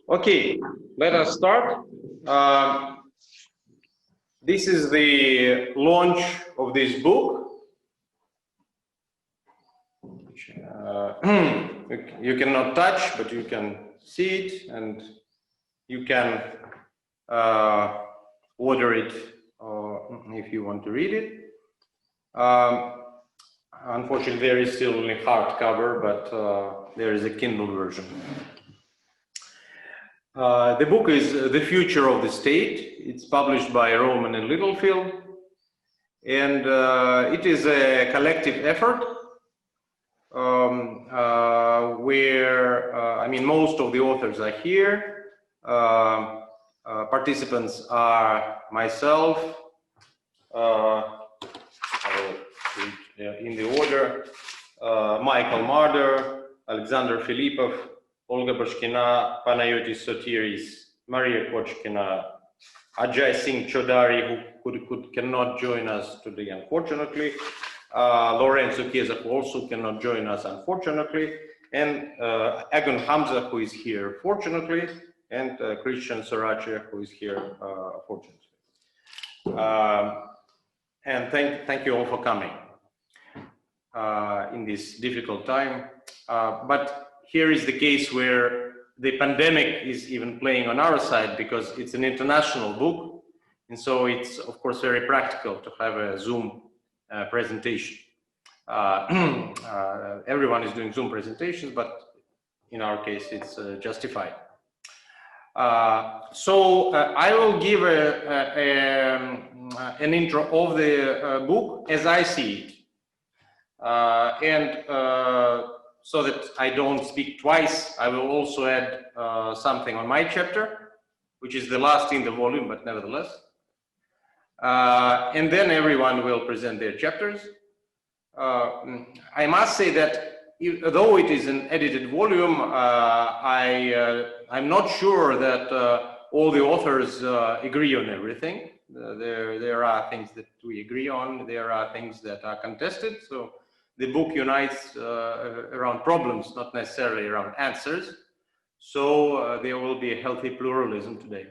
Okay, let us start. This is the launch of this book. You cannot touch, but you can see it, and you can order it if you want to read it. Unfortunately, there is still only hardcover, but there is a Kindle version. The book is The Future of the State. It's published by Rowman and Littlefield, and it is a collective effort where, I mean, most of the authors are here. Participants are myself, in the order, Michael Marder, Alexander Filippov, Olga Bashkina, Panagiotis Sotiris, Maria Kochkina, Ajay Singh Chaudhary, who cannot join us today, unfortunately. Lorenzo Chiesa, who also cannot join us, unfortunately, and Agon Hamza, who is here, fortunately, and Christian Sorace, who is here, fortunately. And thank you all for coming in this difficult time. But here is the case where the pandemic is even playing on our side, because it's an international book, and so it's of course very practical to have a Zoom presentation. Everyone is doing Zoom presentations, but in our case it's justified. So I will give an intro of the book as I see it, and so that I don't speak twice, I will also add something on my chapter, which is the last in the volume, but nevertheless. And then everyone will present their chapters. I must say that though it is an edited volume, I'm not sure that all the authors agree on everything. There are things that we agree on, there are things that are contested, so the book unites around problems, not necessarily around answers. So there will be a healthy pluralism today.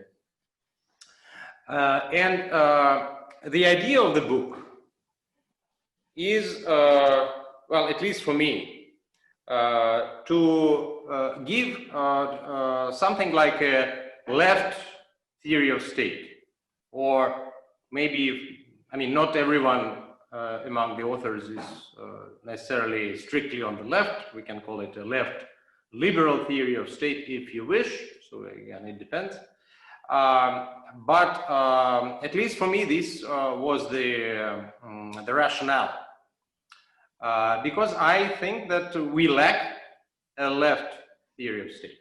And the idea of the book is, well, at least for me, to give something like a left theory of state, or maybe, I mean, not everyone among the authors is necessarily strictly on the left. We can call it a left liberal theory of state if you wish. So again, it depends. But at least for me, this was the rationale. Because I think that we lack a left theory of state.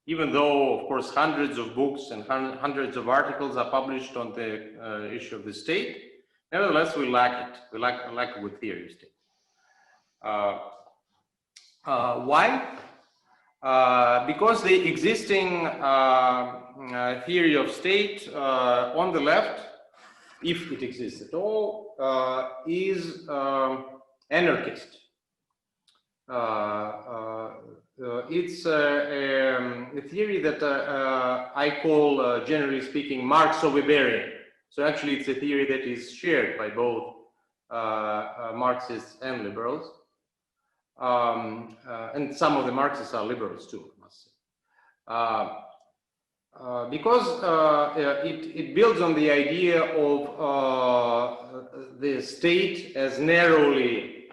Even though, of course, hundreds of books and hundreds of articles are published on the issue of the state, nevertheless, we lack it. We lack a good theory of state. Why? Because the existing theory of state on the left, if it exists at all, is anarchist. It's a theory that I call, generally speaking, Marxo-Weberian. So actually, it's a theory that is shared by both Marxists and liberals. And some of the Marxists are liberals too, I must say. Because it builds on the idea of the state as narrowly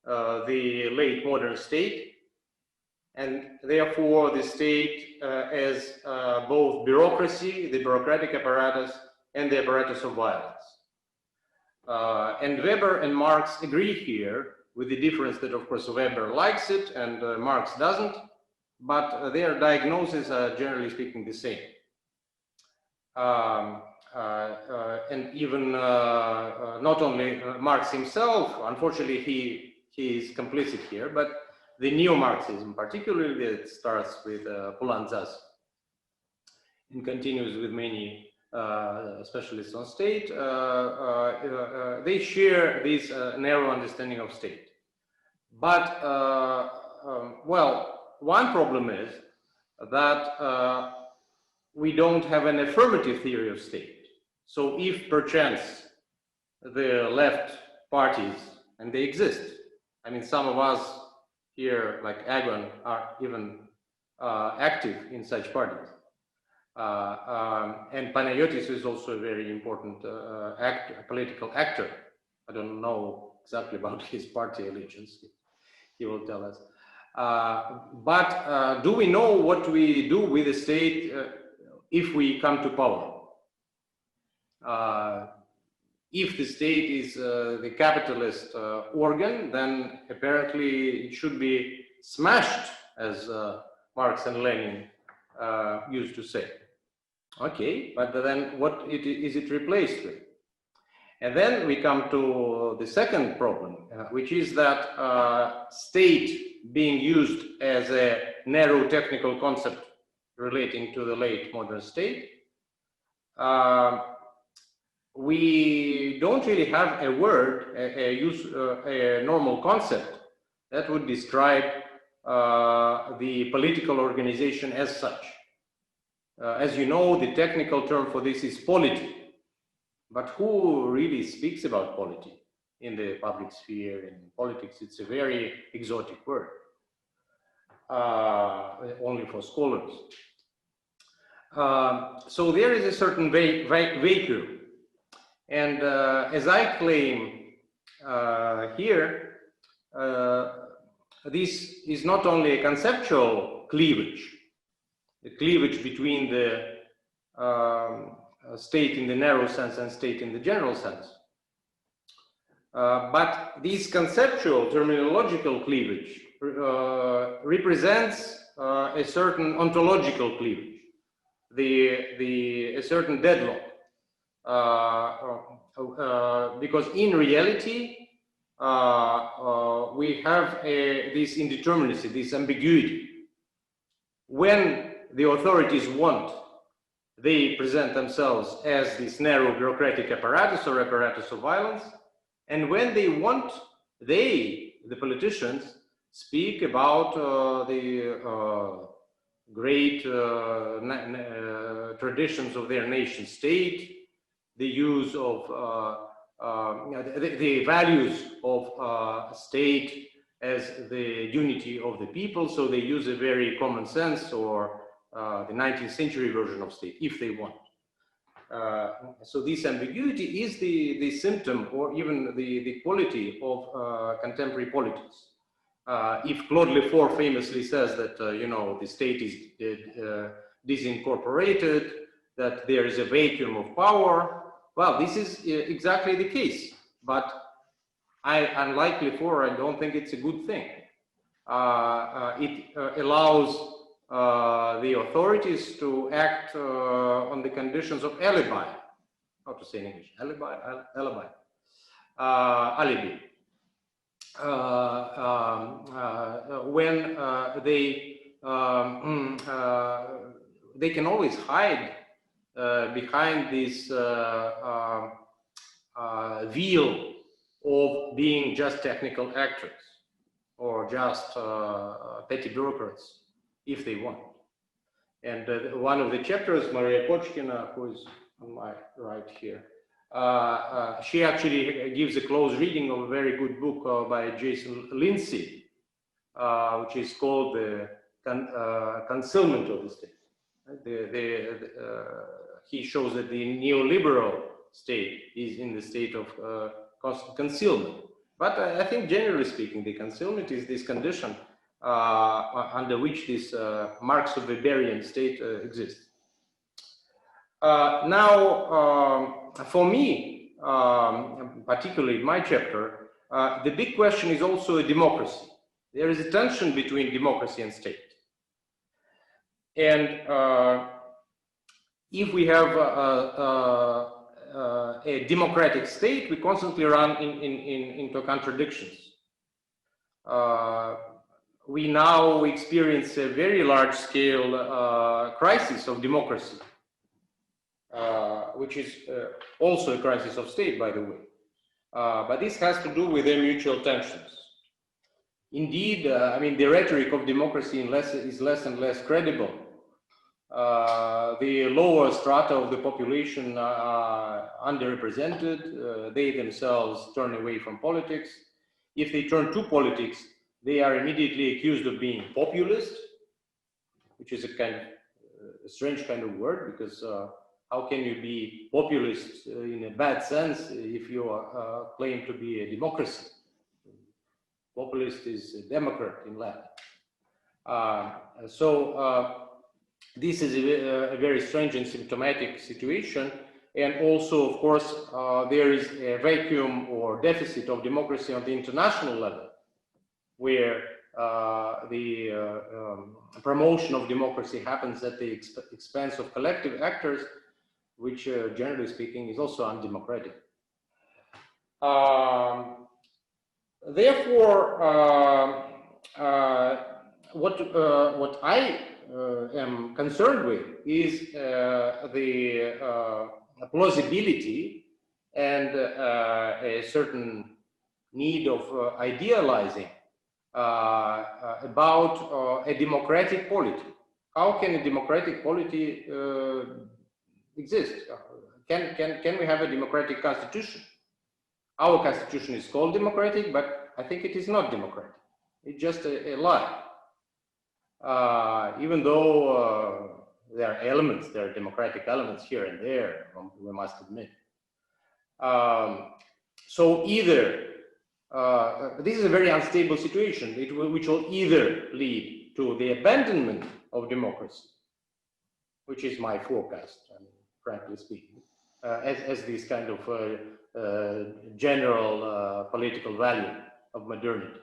the late modern state, and therefore the state as both bureaucracy, the bureaucratic apparatus, and the apparatus of violence. And Weber and Marx agree here, with the difference that, of course, Weber likes it and Marx doesn't, but their diagnoses are generally speaking the same. And even not only Marx himself, unfortunately, he is complicit here, but the neo-Marxism, particularly that starts with Poulantzas and continues with many specialists on state, they share this narrow understanding of state. But, well, one problem is that we don't have an affirmative theory of state. So if perchance the left parties, and they exist, I mean, some of us here, like Agon, are even active in such parties. And Panagiotis is also a very important political actor. I don't know exactly about his party allegiance. He will tell us. But do we know what we do with the state if we come to power? If the state is the capitalist organ, then apparently it should be smashed, as Marx and Lenin used to say. Okay, but then what is it replaced with? And then we come to the second problem, which is that state being used as a narrow technical concept relating to the late modern state. We don't really have a word, a normal concept that would describe the political organization as such. As you know, the technical term for this is polity. But who really speaks about polity in the public sphere? In politics, it's a very exotic word, only for scholars. So there is a certain vacuum. And as I claim here, this is not only a conceptual cleavage, the cleavage between the state in the narrow sense and state in the general sense. But this conceptual terminological cleavage represents a certain ontological cleavage, a certain deadlock. Because in reality, we have this indeterminacy, this ambiguity. When the authorities want, they present themselves as this narrow bureaucratic apparatus or apparatus of violence. And when they want, they, the politicians, speak about the great traditions of their nation state, the use of the values of state as the unity of the people. So they use a very common sense or the 19th century version of state, if they want. So this ambiguity is the symptom or even the quality of contemporary politics. If Claude Lefort famously says that, you know, the state is disincorporated, that there is a vacuum of power, well, this is exactly the case. But unlike Lefort, I don't think it's a good thing. It allows the authorities to act on the conditions of alibi. How to say in English? Alibi? Alibi. Alibi. When they can always hide behind this veil of being just technical actors or just petty bureaucrats, if they want. And one of the chapters, Maria Kochkina, who is on my right here, she actually gives a close reading of a very good book by Jason Lindsay, which is called The Concealment of the State. He shows that the neoliberal state is in the state of constant concealment. But I think generally speaking, the concealment is this condition under which this marks of Weberian state exists. Now, for me, particularly in my chapter, the big question is also a democracy. There is a tension between democracy and state. And if we have a democratic state, we constantly run into contradictions. We now experience a very large-scale crisis of democracy, which is also a crisis of state, by the way. But this has to do with their mutual tensions. Indeed, I mean, the rhetoric of democracy is less and less credible the lower strata of the population are underrepresented. They themselves turn away from politics. If they turn to politics, they are immediately accused of being populist, which is a kind of a strange kind of word, because how can you be populist in a bad sense if you claim to be a democracy? Populist is a democrat in Latin. This is a very strange and symptomatic situation. And also, of course, there is a vacuum or deficit of democracy on the international level, where the promotion of democracy happens at the expense of collective actors, which, generally speaking, is also undemocratic. Therefore, what I am concerned with is the plausibility and a certain need of idealizing about a democratic polity. How can a democratic polity exist? Can we have a democratic constitution? Our constitution is called democratic, but I think it is not democratic. It's just a lie. Even though there are elements, there are democratic elements here and there, we must admit. So either, this is a very unstable situation, which will either lead to the abandonment of democracy, which is my forecast, I mean, frankly speaking, as this kind of general political value of modernity.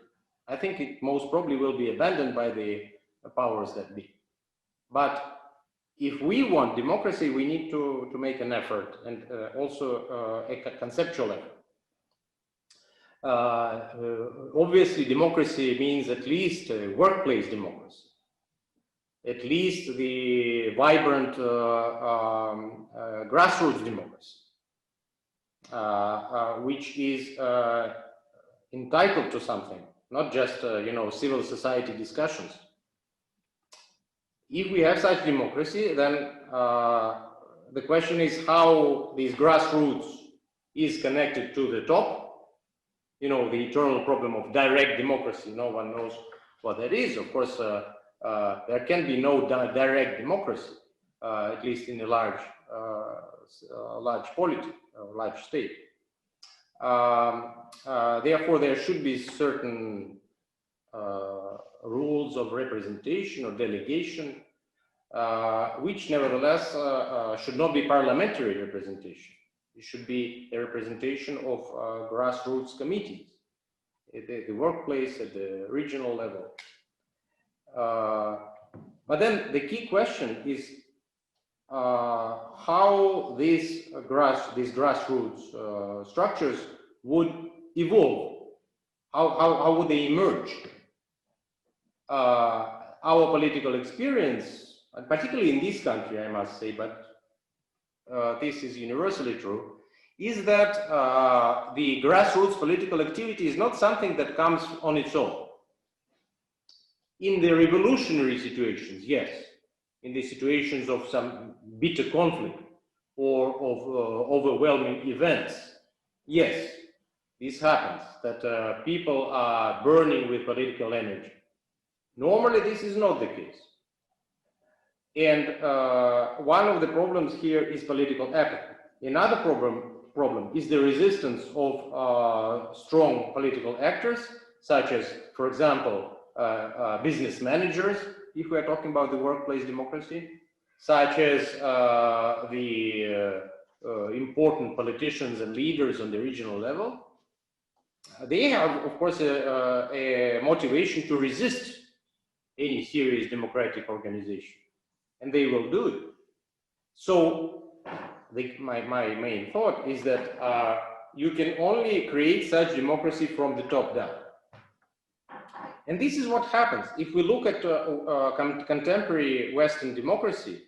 I think it most probably will be abandoned by the powers that be. But if we want democracy, we need to make an effort, and also a conceptual effort. Obviously, democracy means at least workplace democracy, at least the vibrant grassroots democracy, which is entitled to something, not just civil society discussions. If we have such democracy, then the question is how these grassroots is connected to the top. The eternal problem of direct democracy. No one knows what that is. Of course, there can be no direct democracy, at least in a large polity, large state. Therefore, there should be certain rules of representation or delegation, which nevertheless should not be parliamentary representation. It should be a representation of grassroots committees at the workplace, at the regional level. But then the key question is how these grassroots structures would evolve. How would they emerge? Our political experience, and particularly in this country, I must say, but this is universally true, is that the grassroots political activity is not something that comes on its own. In the revolutionary situations, yes. In the situations of some bitter conflict or of overwhelming events, yes, this happens, that people are burning with political energy. Normally, this is not the case. And one of the problems here is political apathy. Another problem is the resistance of strong political actors, such as, for example, business managers, if we are talking about the workplace democracy, such as the important politicians and leaders on the regional level. They have, of course, a motivation to resist any serious democratic organization, and they will do it. So my main thought is that you can only create such democracy from the top down. And this is what happens. If we look at contemporary Western democracy,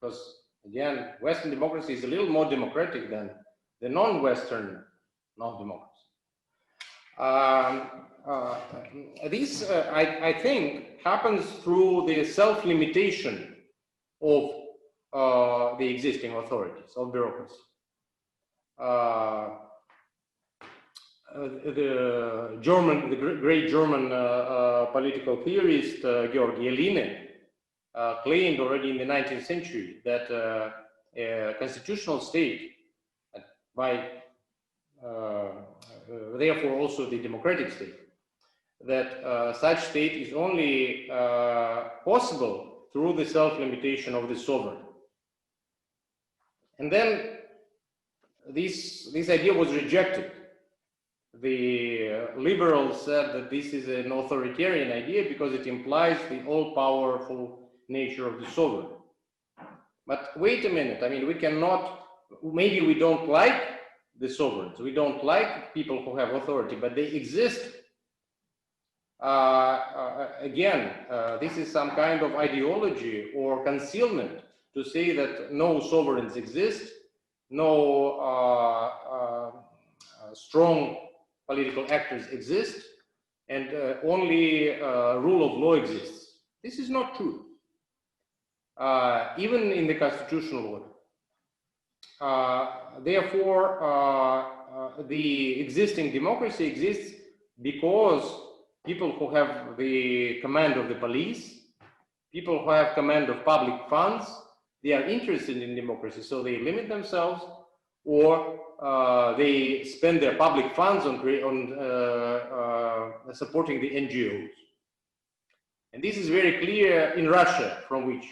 because again, Western democracy is a little more democratic than the non-Western non-democracy. This, I think, happens through the self-limitation of the existing authorities, of bureaucracy. The great German political theorist Georg Jelline claimed already in the 19th century that a constitutional state, therefore also the democratic state, that such state is only possible through the self-limitation of the sovereign. And then this idea was rejected. The liberals said that this is an authoritarian idea because it implies the all-powerful nature of the sovereign. But wait a minute, I mean, we cannot, maybe we don't like the sovereigns, we don't like people who have authority, but they exist. Again, this is some kind of ideology or concealment to say that no sovereigns exist, no strong political actors exist, and only rule of law exists. This is not true. Even in the constitutional order. Therefore, the existing democracy exists because people who have the command of the police, people who have command of public funds, they are interested in democracy, so they limit themselves, or they spend their public funds on supporting the NGOs. And this is very clear in Russia, from which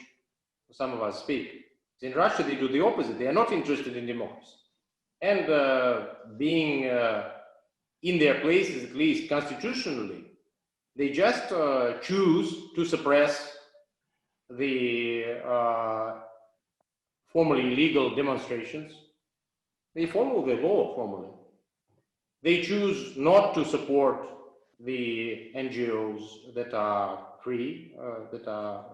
some of us speak. In Russia, they do the opposite. They are not interested in democracy. And being in their places, at least constitutionally, they just choose to suppress the formally illegal demonstrations. They follow the law formally. They choose not to support the NGOs that are free, that are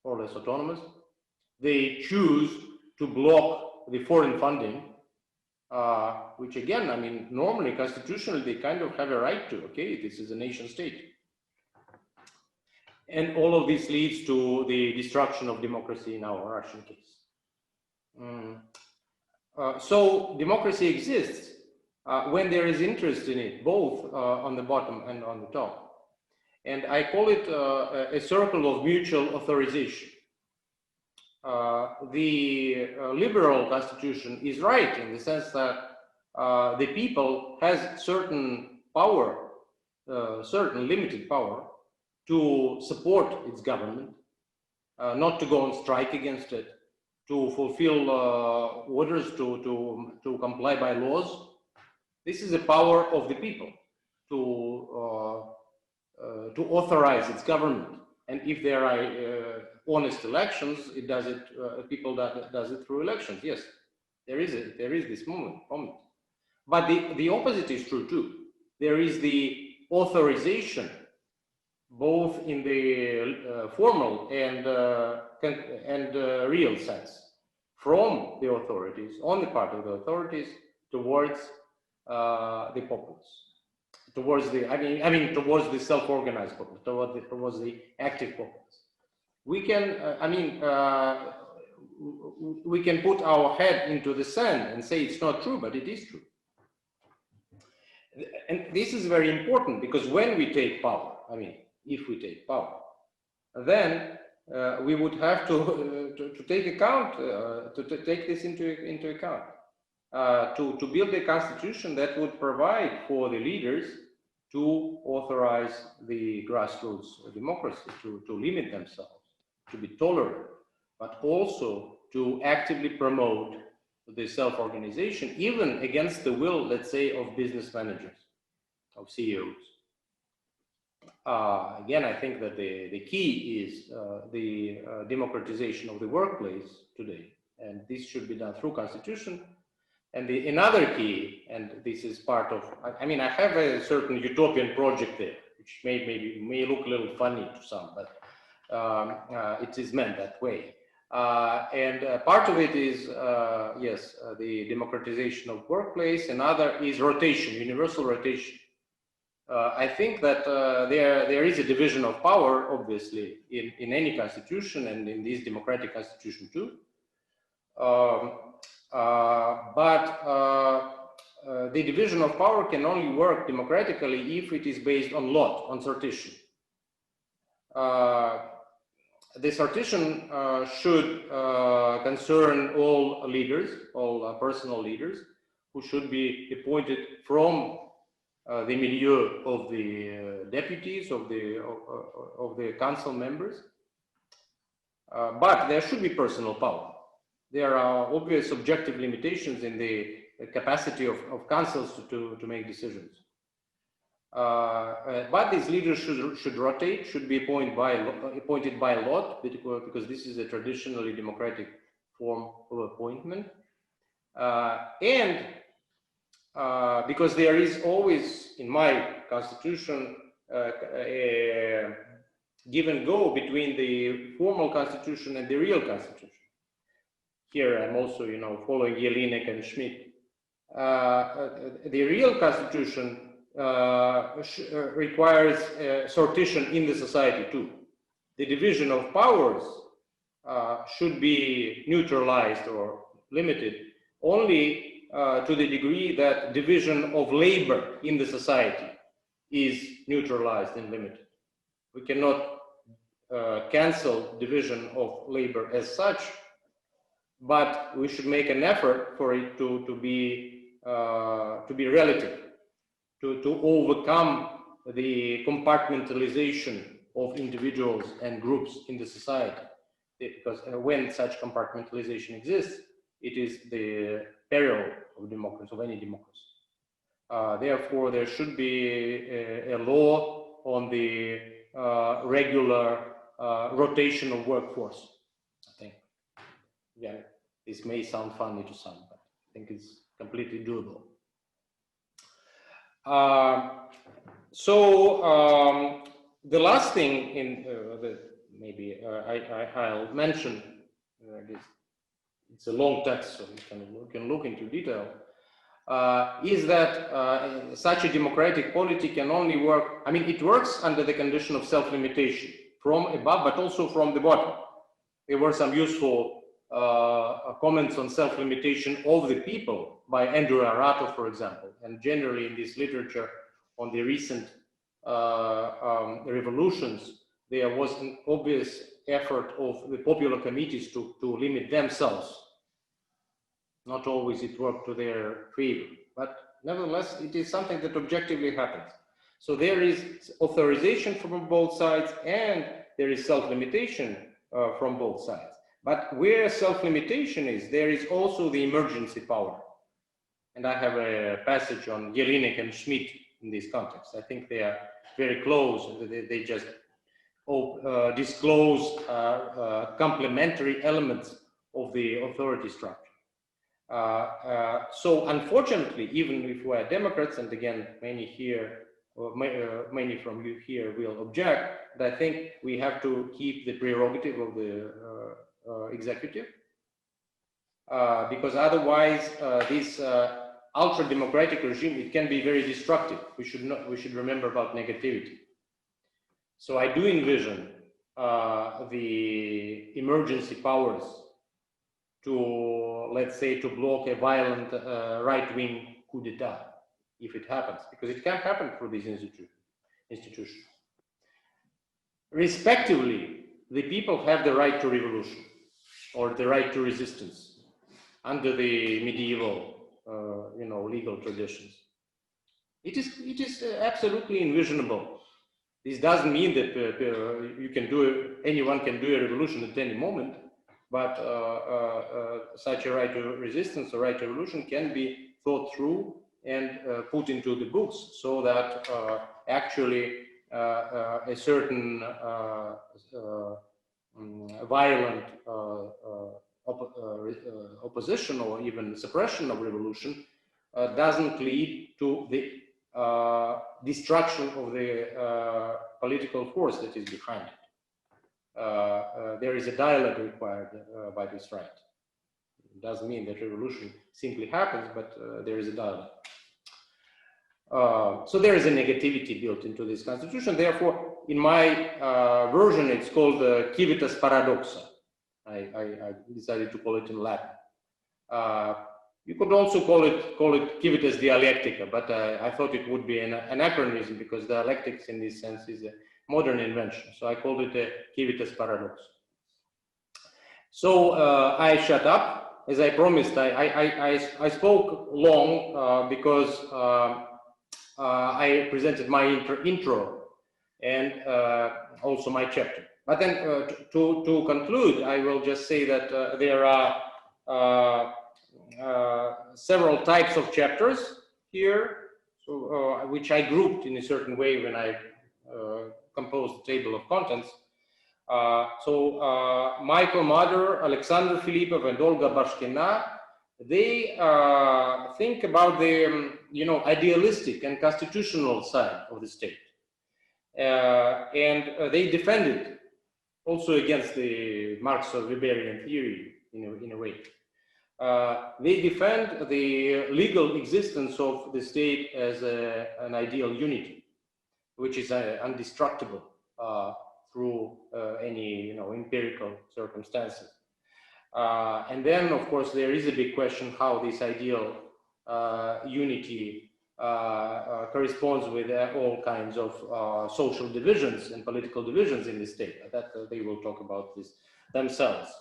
more or less autonomous. They choose to block the foreign funding, which again, I mean, normally, constitutionally, they kind of have a right to, okay, this is a nation state. And all of this leads to the destruction of democracy in our Russian case. So democracy exists when there is interest in it, both on the bottom and on the top. And I call it a circle of mutual authorization. The liberal constitution is right in the sense that the people has certain power, certain limited power to support its government, not to go on strike against it, to fulfill orders, to comply by laws. This is the power of the people to authorize its government. And if there are honest elections, it does it. People does it through elections. Yes, there is this moment. But the opposite is true too. There is the authorization, both in the formal and real sense, from the authorities, on the part of the authorities, towards the populace. Towards the, towards the self-organized populace, towards the active populace. We can, we can put our head into the sand and say it's not true, but it is true. And this is very important because when we take power, if we take power, then we would have to take account, to take this into account, to build a constitution that would provide for the leaders to authorize the grassroots democracy, to limit themselves, to be tolerant, but also to actively promote the self-organization, even against the will, let's say, of business managers, of CEOs. Again, I think that the key is the democratization of the workplace today, and this should be done through constitution. And another key, and this is part of, I have a certain utopian project there, which may look a little funny to some, but it is meant that way. And part of it is, yes, the democratization of workplace. Another is rotation, universal rotation. I think that there is a division of power, obviously, in any constitution and in this democratic constitution too. The division of power can only work democratically if it is based on lot, on sortition. The sortition should concern all leaders, all personal leaders, who should be appointed from the milieu of the deputies, of the council members. But there should be personal power. There are obvious objective limitations in the capacity of councils to make decisions. But these leaders should rotate, should be appointed by lot, because this is a traditionally democratic form of appointment. Because there is always, in my constitution, a give and go between the formal constitution and the real constitution. Here I'm also, following Jelinek and Schmidt. The real constitution requires sortition in the society too. The division of powers should be neutralized or limited only to the degree that division of labor in the society is neutralized and limited. We cannot cancel division of labor as such, but we should make an effort for it to be relative, to overcome the compartmentalization of individuals and groups in the society. Because when such compartmentalization exists, it is the peril of democracy, of any democracy. Therefore, there should be a law on the regular rotation of workforce, I think. Yeah, this may sound funny to some, but I think it's completely doable. The last thing maybe I'll mention, it's a long text, so you can look into detail, is that such a democratic polity can only work, it works under the condition of self-limitation from above, but also from the bottom. There were some useful comments on self-limitation of the people by Andrew Arato, for example, and generally in this literature on the recent revolutions, there was an obvious effort of the popular committees to limit themselves. Not always it worked to their favor, but nevertheless, it is something that objectively happens. So there is authorization from both sides and there is self-limitation from both sides. But where self-limitation is, there is also the emergency power. And I have a passage on Jelinek and Schmidt in this context. I think they are very close. They just disclose complementary elements of the authority structure. So unfortunately, even if we are Democrats, and again, many here, or many from you here will object, but I think we have to keep the prerogative of the executive, because otherwise this ultra-democratic regime, it can be very destructive. We should remember about negativity. So I do envision the emergency powers to, let's say, to block a violent right-wing coup d'etat, if it happens, because it can happen for these institutions. Respectively, the people have the right to revolution or the right to resistance under the medieval, legal traditions. It is absolutely envisionable. This doesn't mean that anyone can do a revolution at any moment, but such a right to resistance or right to revolution can be thought through and put into the books, so that actually a certain violent opposition or even suppression of revolution doesn't lead to the destruction of the political force that is behind it. There is a dialogue required by this right. It doesn't mean that revolution simply happens, but there is a dialogue. So there is a negativity built into this constitution. Therefore, in my version, it's called Civitas Paradoxa. I decided to call it in Latin. You could also call it Civitas Dialectica, but I thought it would be an anachronism because dialectics in this sense is a modern invention. So I called it a Civitas Paradoxa. So I shut up. As I promised, I spoke long because I presented my intro and also my chapter. But then to conclude, I will just say that there are several types of chapters here, so, which I grouped in a certain way when I composed the table of contents. Michael Marder, Alexander Filippov, and Olga Bashkina, they think about the idealistic and constitutional side of the state, and they defend it also against the Marx-Weberian theory in a way. They defend the legal existence of the state as an ideal unity, which is indestructible through any empirical circumstances. And then, of course, there is a big question how this ideal unity corresponds with all kinds of social divisions and political divisions in the state. That they will talk about this themselves.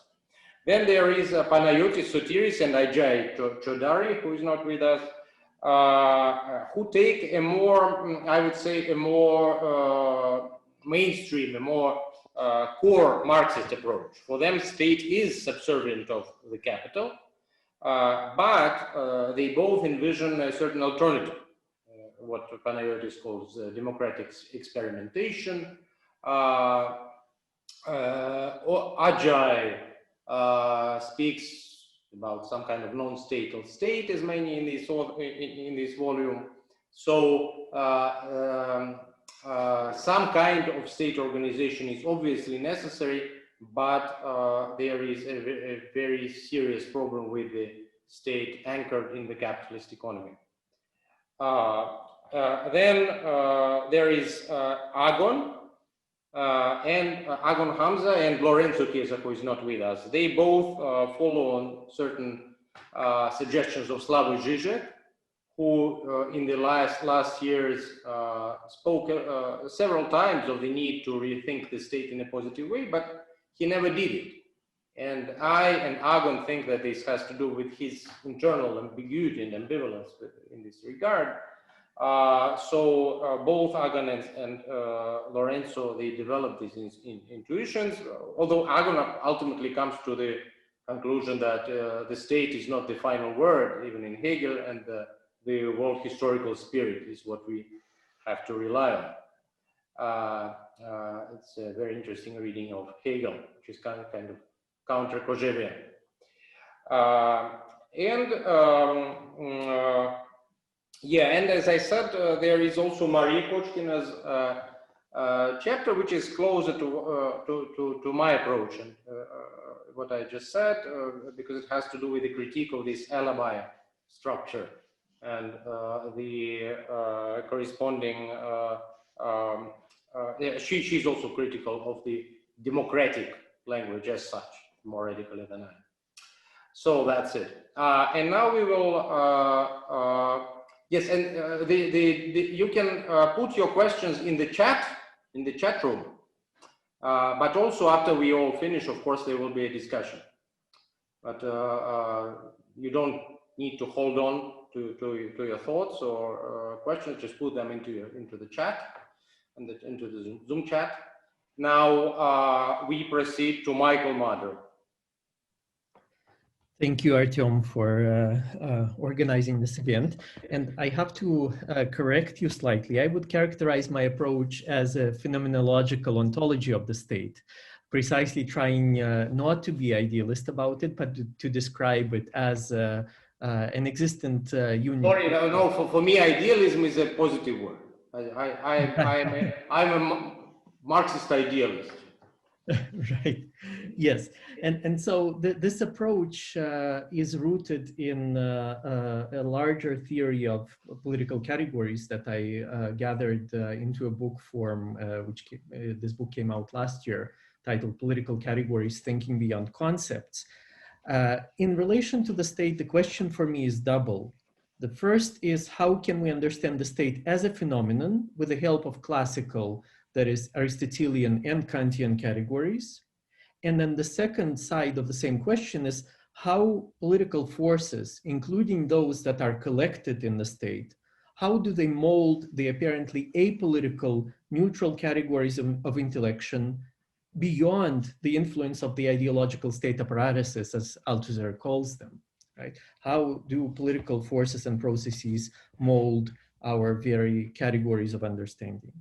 Then there is Panagiotis Sotiris and Ajay Chaudhary, who is not with us, who take a more, I would say, a more mainstream, a more core Marxist approach. For them, state is subservient of the capital, but they both envision a certain alternative, what Panagiotis calls democratic experimentation, or Ajay speaks about some kind of non-statal state, as many in this volume. So some kind of state organization is obviously necessary, but there is a very serious problem with the state anchored in the capitalist economy. Then there is Agon and Agon Hamza and Lorenzo Chiesa, who is not with us. They both follow on certain suggestions of Slavoj Žižek, who in the last years spoke several times of the need to rethink the state in a positive way, but he never did it. And I and Agon think that this has to do with his internal ambiguity and ambivalence in this regard. Both Agon and Lorenzo, they developed these intuitions, although Agon ultimately comes to the conclusion that the state is not the final word, even in Hegel, and the world historical spirit is what we have to rely on. It's a very interesting reading of Hegel, which is kind of counter-Kojèvian. And as I said, there is also Maria Kochkina's chapter, which is closer to my approach and what I just said, because it has to do with the critique of this alibi structure and the corresponding. She's also critical of the democratic language as such, more radically than I. So that's it. And now we will. Yes, and you can put your questions in the chat room. But also after we all finish, of course, there will be a discussion. But you don't need to hold on to your thoughts or questions. Just put them into the chat and into the Zoom chat. Now we proceed to Michael Marder. Thank you, Artyom, for organizing this event. And I have to correct you slightly. I would characterize my approach as a phenomenological ontology of the state, precisely trying not to be idealist about it, but to describe it as an existent unit. Sorry, no, for me, idealism is a positive word. I'm a Marxist idealist. Right. Yes. And so this approach is rooted in a larger theory of political categories that I gathered into a book form, this book came out last year, titled Political Categories, Thinking Beyond Concepts. In relation to the state, the question for me is double. The first is, how can we understand the state as a phenomenon with the help of classical, that is Aristotelian and Kantian categories? And then the second side of the same question is how political forces, including those that are collected in the state, how do they mold the apparently apolitical neutral categories of intellection beyond the influence of the ideological state apparatuses, as Althusser calls them, right? How do political forces and processes mold our very categories of understanding?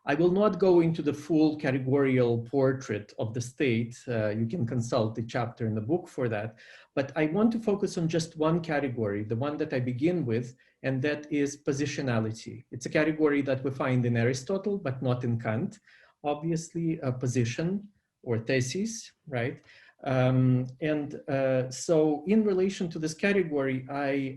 I will not go into the full categorical portrait of the state. You can consult the chapter in the book for that. But I want to focus on just one category, the one that I begin with, and that is positionality. It's a category that we find in Aristotle, but not in Kant. Obviously, a position or thesis, right? So in relation to this category, I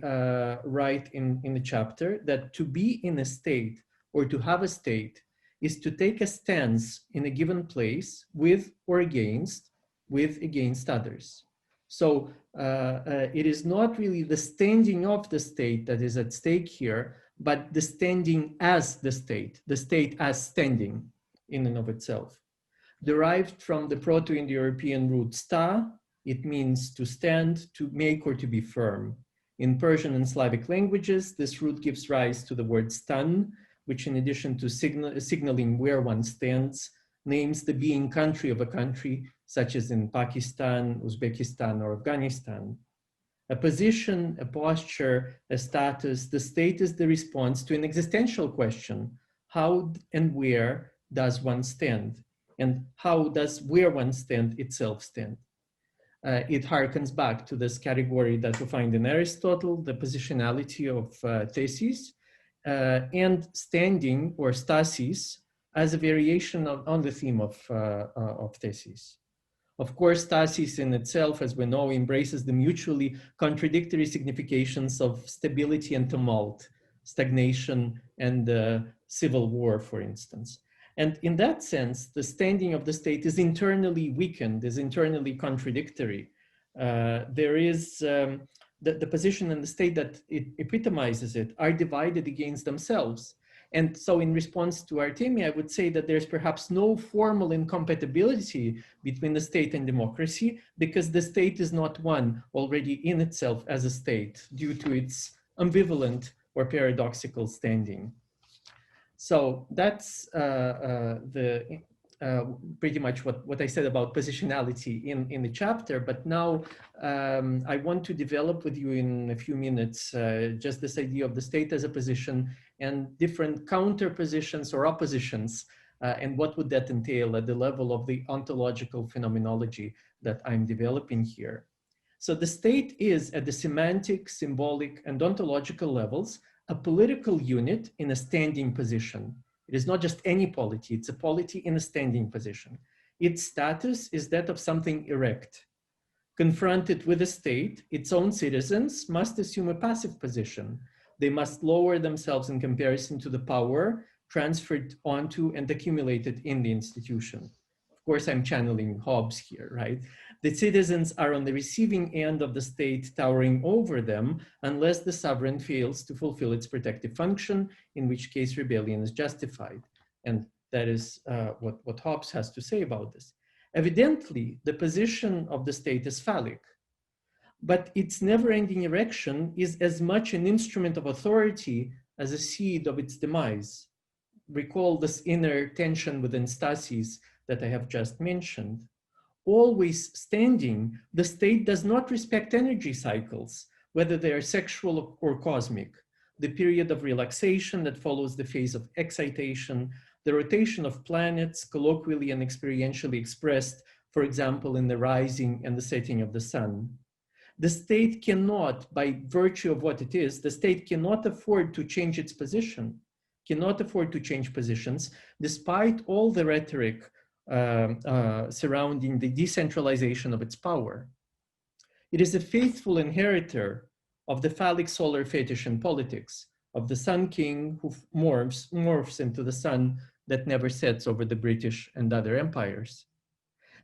write in the chapter that to be in a state or to have a state is to take a stance in a given place with or against others. So it is not really the standing of the state that is at stake here, but the standing as the state as standing in and of itself. Derived from the Proto-Indo-European root sta, it means to stand, to make, or to be firm. In Persian and Slavic languages, this root gives rise to the word stan, which in addition to signaling where one stands, names the being country of a country, such as in Pakistan, Uzbekistan, or Afghanistan. A position, a posture, a status, the state is the response to an existential question. How and where does one stand? And how does where one stands itself stand? It harkens back to this category that we find in Aristotle, the positionality of theses, and standing or stasis as a variation on the theme of theses. Of course, stasis in itself, as we know, embraces the mutually contradictory significations of stability and tumult, stagnation and civil war, for instance. And in that sense, the standing of the state is internally weakened, is internally contradictory. There is the position and the state that it epitomizes it are divided against themselves. And so in response to Artemy, I would say that there's perhaps no formal incompatibility between the state and democracy because the state is not one already in itself as a state due to its ambivalent or paradoxical standing. So that's pretty much what I said about positionality in the chapter. But now I want to develop with you in a few minutes just this idea of the state as a position and different counter positions or oppositions, and what would that entail at the level of the ontological phenomenology that I'm developing here. So the state is at the semantic, symbolic, and ontological levels a political unit in a standing position. It is not just any polity, it's a polity in a standing position. Its status is that of something erect. Confronted with a state, its own citizens must assume a passive position. They must lower themselves in comparison to the power transferred onto and accumulated in the institution. Of course, I'm channeling Hobbes here, right? The citizens are on the receiving end of the state towering over them unless the sovereign fails to fulfill its protective function, in which case rebellion is justified. And that is what Hobbes has to say about this. Evidently, the position of the state is phallic, but its never-ending erection is as much an instrument of authority as a seed of its demise. Recall this inner tension within stasis that I have just mentioned. Always standing, the state does not respect energy cycles, whether they are sexual or cosmic, the period of relaxation that follows the phase of excitation, the rotation of planets, colloquially and experientially expressed, for example, in the rising and the setting of the sun. The state cannot, by virtue of what it is, the state cannot afford to change its position, cannot afford to change positions, despite all the rhetoric surrounding the decentralization of its power. It is a faithful inheritor of the phallic solar fetish in politics, of the Sun King who morphs into the sun that never sets over the British and other empires.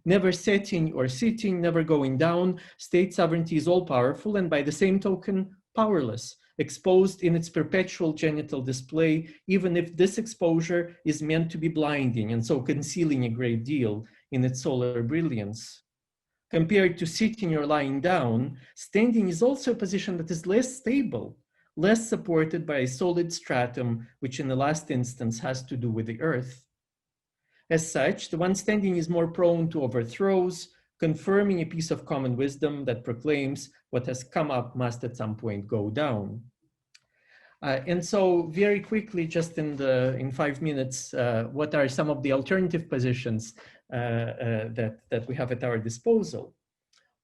Never setting or sitting, never going down, state sovereignty is all-powerful and by the same token, powerless, exposed in its perpetual genital display, even if this exposure is meant to be blinding and so concealing a great deal in its solar brilliance. Compared to sitting or lying down, standing is also a position that is less stable, less supported by a solid stratum, which in the last instance has to do with the earth. As such, the one standing is more prone to overthrows, confirming a piece of common wisdom that proclaims what has come up must at some point go down. And so very quickly, just in 5 minutes, what are some of the alternative positions that we have at our disposal?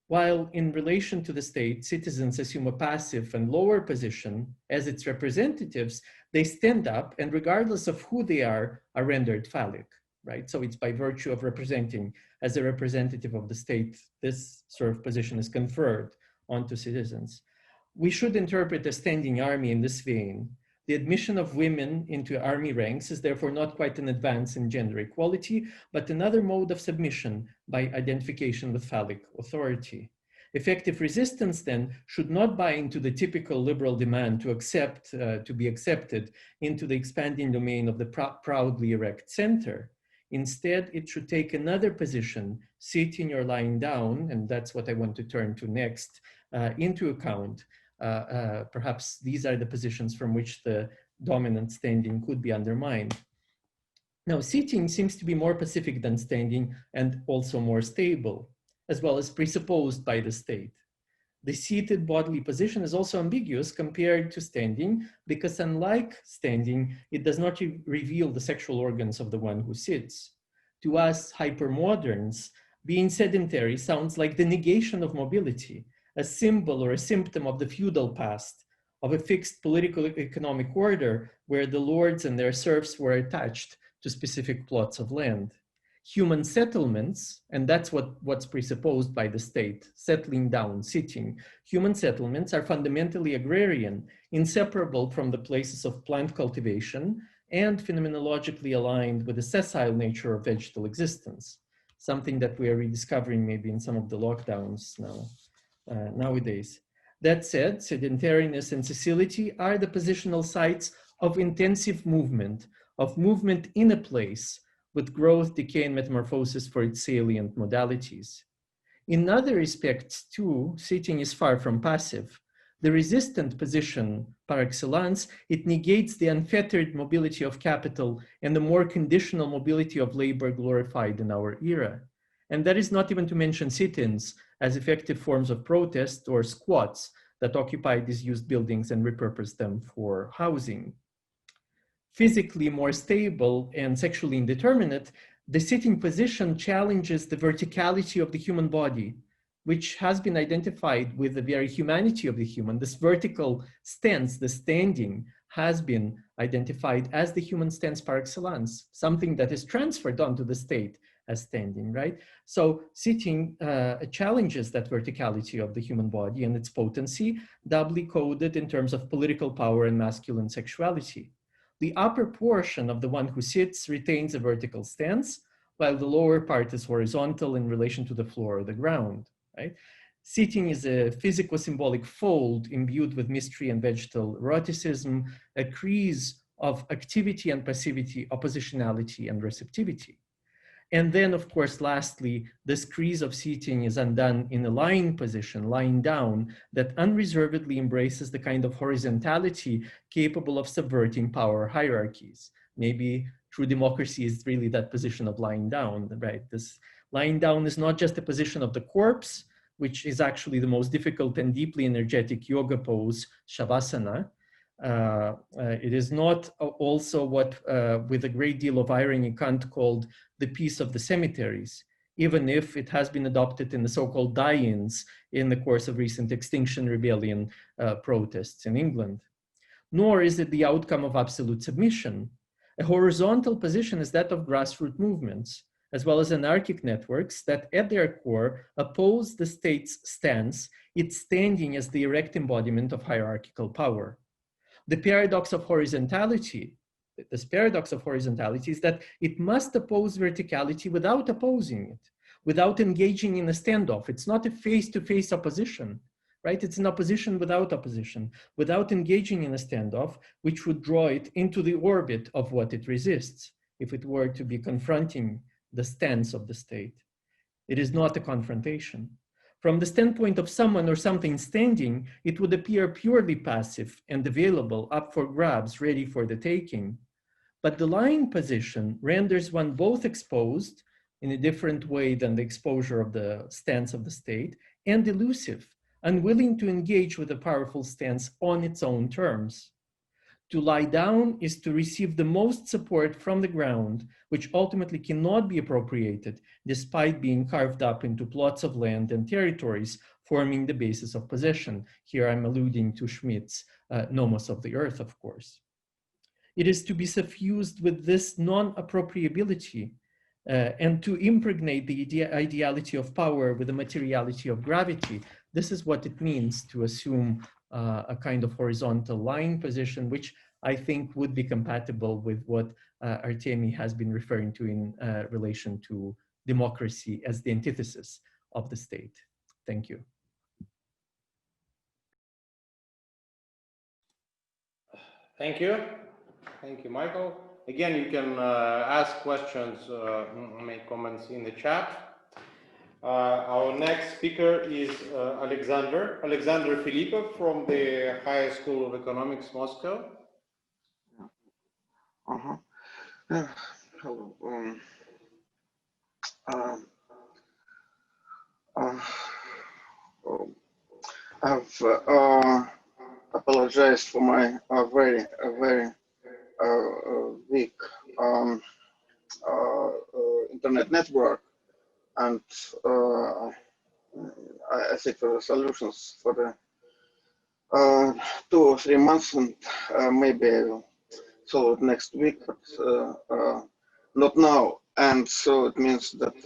While in relation to the state, citizens assume a passive and lower position as its representatives, they stand up and regardless of who they are rendered phallic, right? So it's by virtue of representing as a representative of the state, this sort of position is conferred onto citizens. We should interpret a standing army in this vein. The admission of women into army ranks is therefore not quite an advance in gender equality, but another mode of submission by identification with phallic authority. Effective resistance then should not buy into the typical liberal demand to be accepted into the expanding domain of the proudly erect center. Instead, it should take another position, sitting or lying down, and that's what I want to turn to next, into account. Perhaps these are the positions from which the dominant standing could be undermined. Now, sitting seems to be more pacific than standing and also more stable, as well as presupposed by the state. The seated bodily position is also ambiguous compared to standing because unlike standing, it does not reveal the sexual organs of the one who sits. To us hypermoderns, being sedentary sounds like the negation of mobility, a symbol or a symptom of the feudal past, of a fixed political economic order where the lords and their serfs were attached to specific plots of land. Human settlements, and that's what's presupposed by the state, settling down, sitting. Human settlements are fundamentally agrarian, inseparable from the places of plant cultivation and phenomenologically aligned with the sessile nature of vegetal existence, something that we are rediscovering maybe in some of the lockdowns now. Nowadays. That said, sedentariness and sessility are the positional sites of intensive movement, of movement in a place with growth, decay, and metamorphosis for its salient modalities. In other respects too, sitting is far from passive. The resistant position, par excellence, it negates the unfettered mobility of capital and the more conditional mobility of labor glorified in our era. And that is not even to mention sit-ins as effective forms of protest or squats that occupy disused buildings and repurpose them for housing. Physically more stable and sexually indeterminate, the sitting position challenges the verticality of the human body, which has been identified with the very humanity of the human. This vertical stance, the standing, has been identified as the human stance par excellence, something that is transferred onto the state as standing, right? So sitting challenges that verticality of the human body and its potency, doubly coded in terms of political power and masculine sexuality. The upper portion of the one who sits retains a vertical stance, while the lower part is horizontal in relation to the floor or the ground, right? Sitting is a physico-symbolic fold imbued with mystery and vegetal eroticism, a crease of activity and passivity, oppositionality and receptivity. And then, of course, lastly, this crease of seating is undone in a lying position, lying down, that unreservedly embraces the kind of horizontality capable of subverting power hierarchies. Maybe true democracy is really that position of lying down, right? This lying down is not just a position of the corpse, which is actually the most difficult and deeply energetic yoga pose, Shavasana. It is not also what, with a great deal of irony, Kant called the peace of the cemeteries, even if it has been adopted in the so-called die-ins in the course of recent Extinction Rebellion protests in England. Nor is it the outcome of absolute submission. A horizontal position is that of grassroots movements. as well as anarchic networks that at their core oppose the state's stance, its standing as the erect embodiment of hierarchical power. The paradox of horizontality, this paradox of horizontality is that it must oppose verticality without opposing it, without engaging in a standoff. It's not a face-to-face opposition, right? It's an opposition, without engaging in a standoff, which would draw it into the orbit of what it resists if it were to be confronting the stance of the state. It is not a confrontation. From the standpoint of someone or something standing, it would appear purely passive and available, up for grabs, ready for the taking. But the lying position renders one both exposed in a different way than the exposure of the stance of the state, and elusive, unwilling to engage with a powerful stance on its own terms. To lie down is to receive the most support from the ground, which ultimately cannot be appropriated, despite being carved up into plots of land and territories forming the basis of possession. Here I'm alluding to Schmidt's Nomos of the Earth, of course. It is to be suffused with this non-appropriability and to impregnate the ideality of power with the materiality of gravity. This is what it means to assume a kind of horizontal lying position, which I think would be compatible with what Artemy has been referring to in relation to democracy as the antithesis of the state. Thank you. Thank you. Thank you, Michael. Again, you can ask questions, make comments in the chat. Our next speaker is Alexander Filippov from the High School of Economics, Moscow. Hello. I've apologized for my very weak internet network, and I think for the solutions for the 2 or 3 months, and maybe I will solve it next week, but not now. And so it means that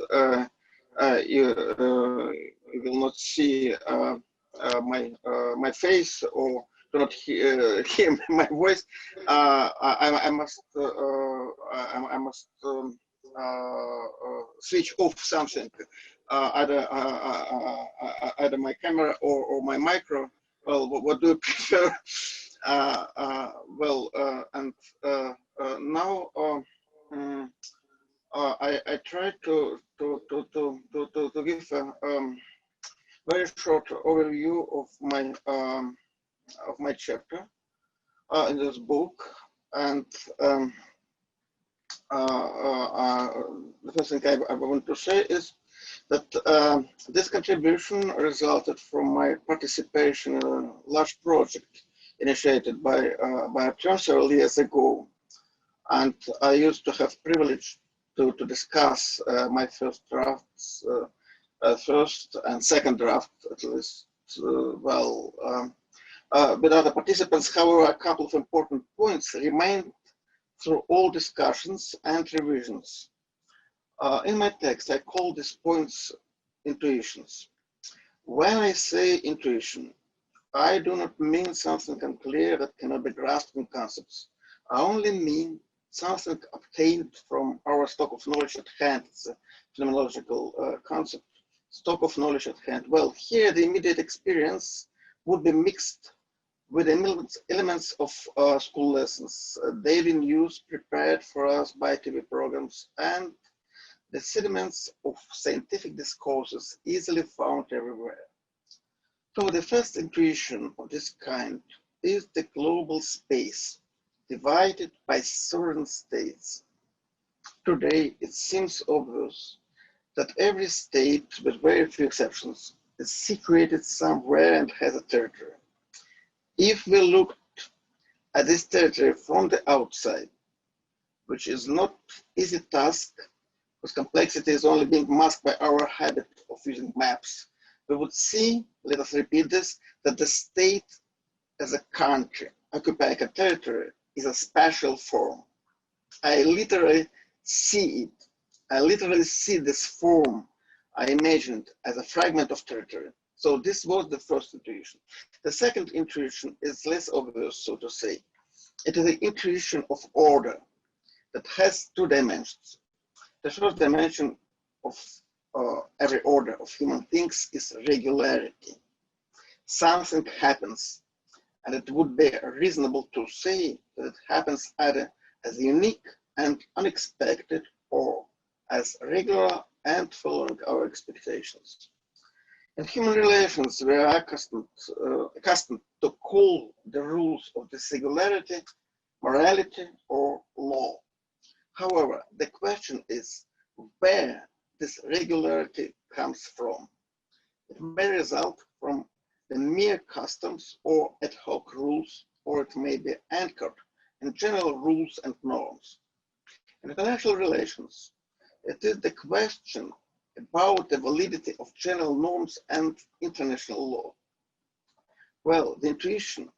you will not see my face, or do not hear my voice. I must switch off something, either my camera or my micro. Well, what do you prefer? Now I try to give a very short overview of my chapter in this book, and the first thing I want to say is that this contribution resulted from my participation in a large project initiated by Artemy several years ago, and I used to have privilege to discuss my first drafts, first and second draft at least, with other participants. However, a couple of important points remained through all discussions and revisions. In my text, I call these points intuitions. When I say intuition, I do not mean something unclear that cannot be grasped in concepts. I only mean something obtained from our stock of knowledge at hand. It's a phenomenological concept, stock of knowledge at hand. Well, here the immediate experience would be mixed with elements of school lessons, daily news prepared for us by TV programs, and the sediments of scientific discourses easily found everywhere. So the first intuition of this kind is the global space divided by sovereign states. Today, it seems obvious that every state, with very few exceptions, is situated somewhere and has a territory. If we looked at this territory from the outside, which is not easy task, because complexity is only being masked by our habit of using maps, we would see, let us repeat this, that the state as a country occupying a territory is a spatial form. I literally see it I literally see this form I imagined as a fragment of territory. So this was the first intuition. The second intuition is less obvious, so to say. It is the intuition of order that has two dimensions. The first dimension of every order of human things is regularity. Something happens, and it would be reasonable to say that it happens either as unique and unexpected or as regular and following our expectations. In human relations, we are accustomed to call the rules of this regularity morality or law. However, the question is where this regularity comes from. It may result from the mere customs or ad hoc rules, or it may be anchored in general rules and norms. In international relations, it is the question about the validity of general norms and international law. Well, the intuition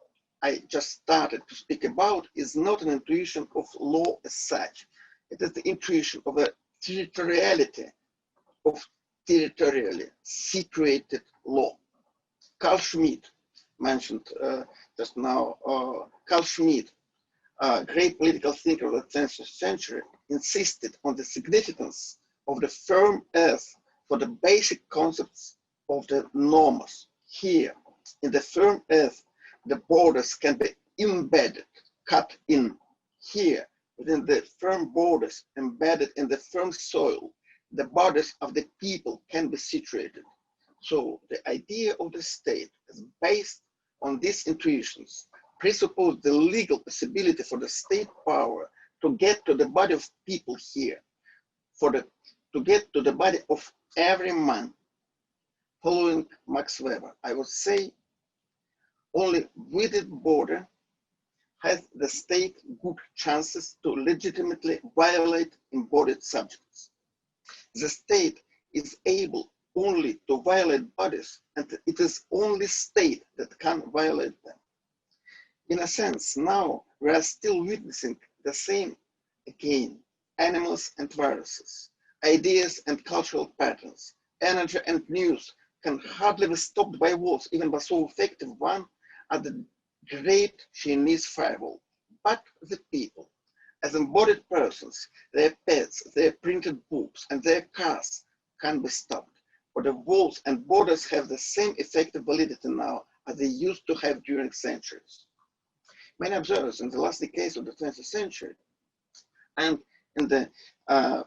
I just started to speak about is not an intuition of law as such. It is the intuition of a territoriality of territorially situated law. Carl Schmitt mentioned just now, Carl Schmitt, a great political thinker of the 20th century, insisted on the significance of the firm earth for the basic concepts of the normos. Here, in the firm earth, the borders can be embedded, cut in. Here, within the firm borders embedded in the firm soil, the bodies of the people can be situated. So the idea of the state is based on these intuitions, presuppose the legal possibility for the state power to get to the body of people here, to get to the body of every man. Following Max Weber, I would say only with the border has the state good chances to legitimately violate embodied subjects. The state is able only to violate bodies, and it is only state that can violate them. In a sense, now we are still witnessing the same again. Animals and viruses, ideas and cultural patterns, energy and news can hardly be stopped by walls, even by so effective one as the great Chinese firewall. But the people, as embodied persons, their pets, their printed books, and their cars can be stopped. For the walls and borders have the same effective validity now as they used to have during centuries. Many observers in the last decades of the 20th century and in the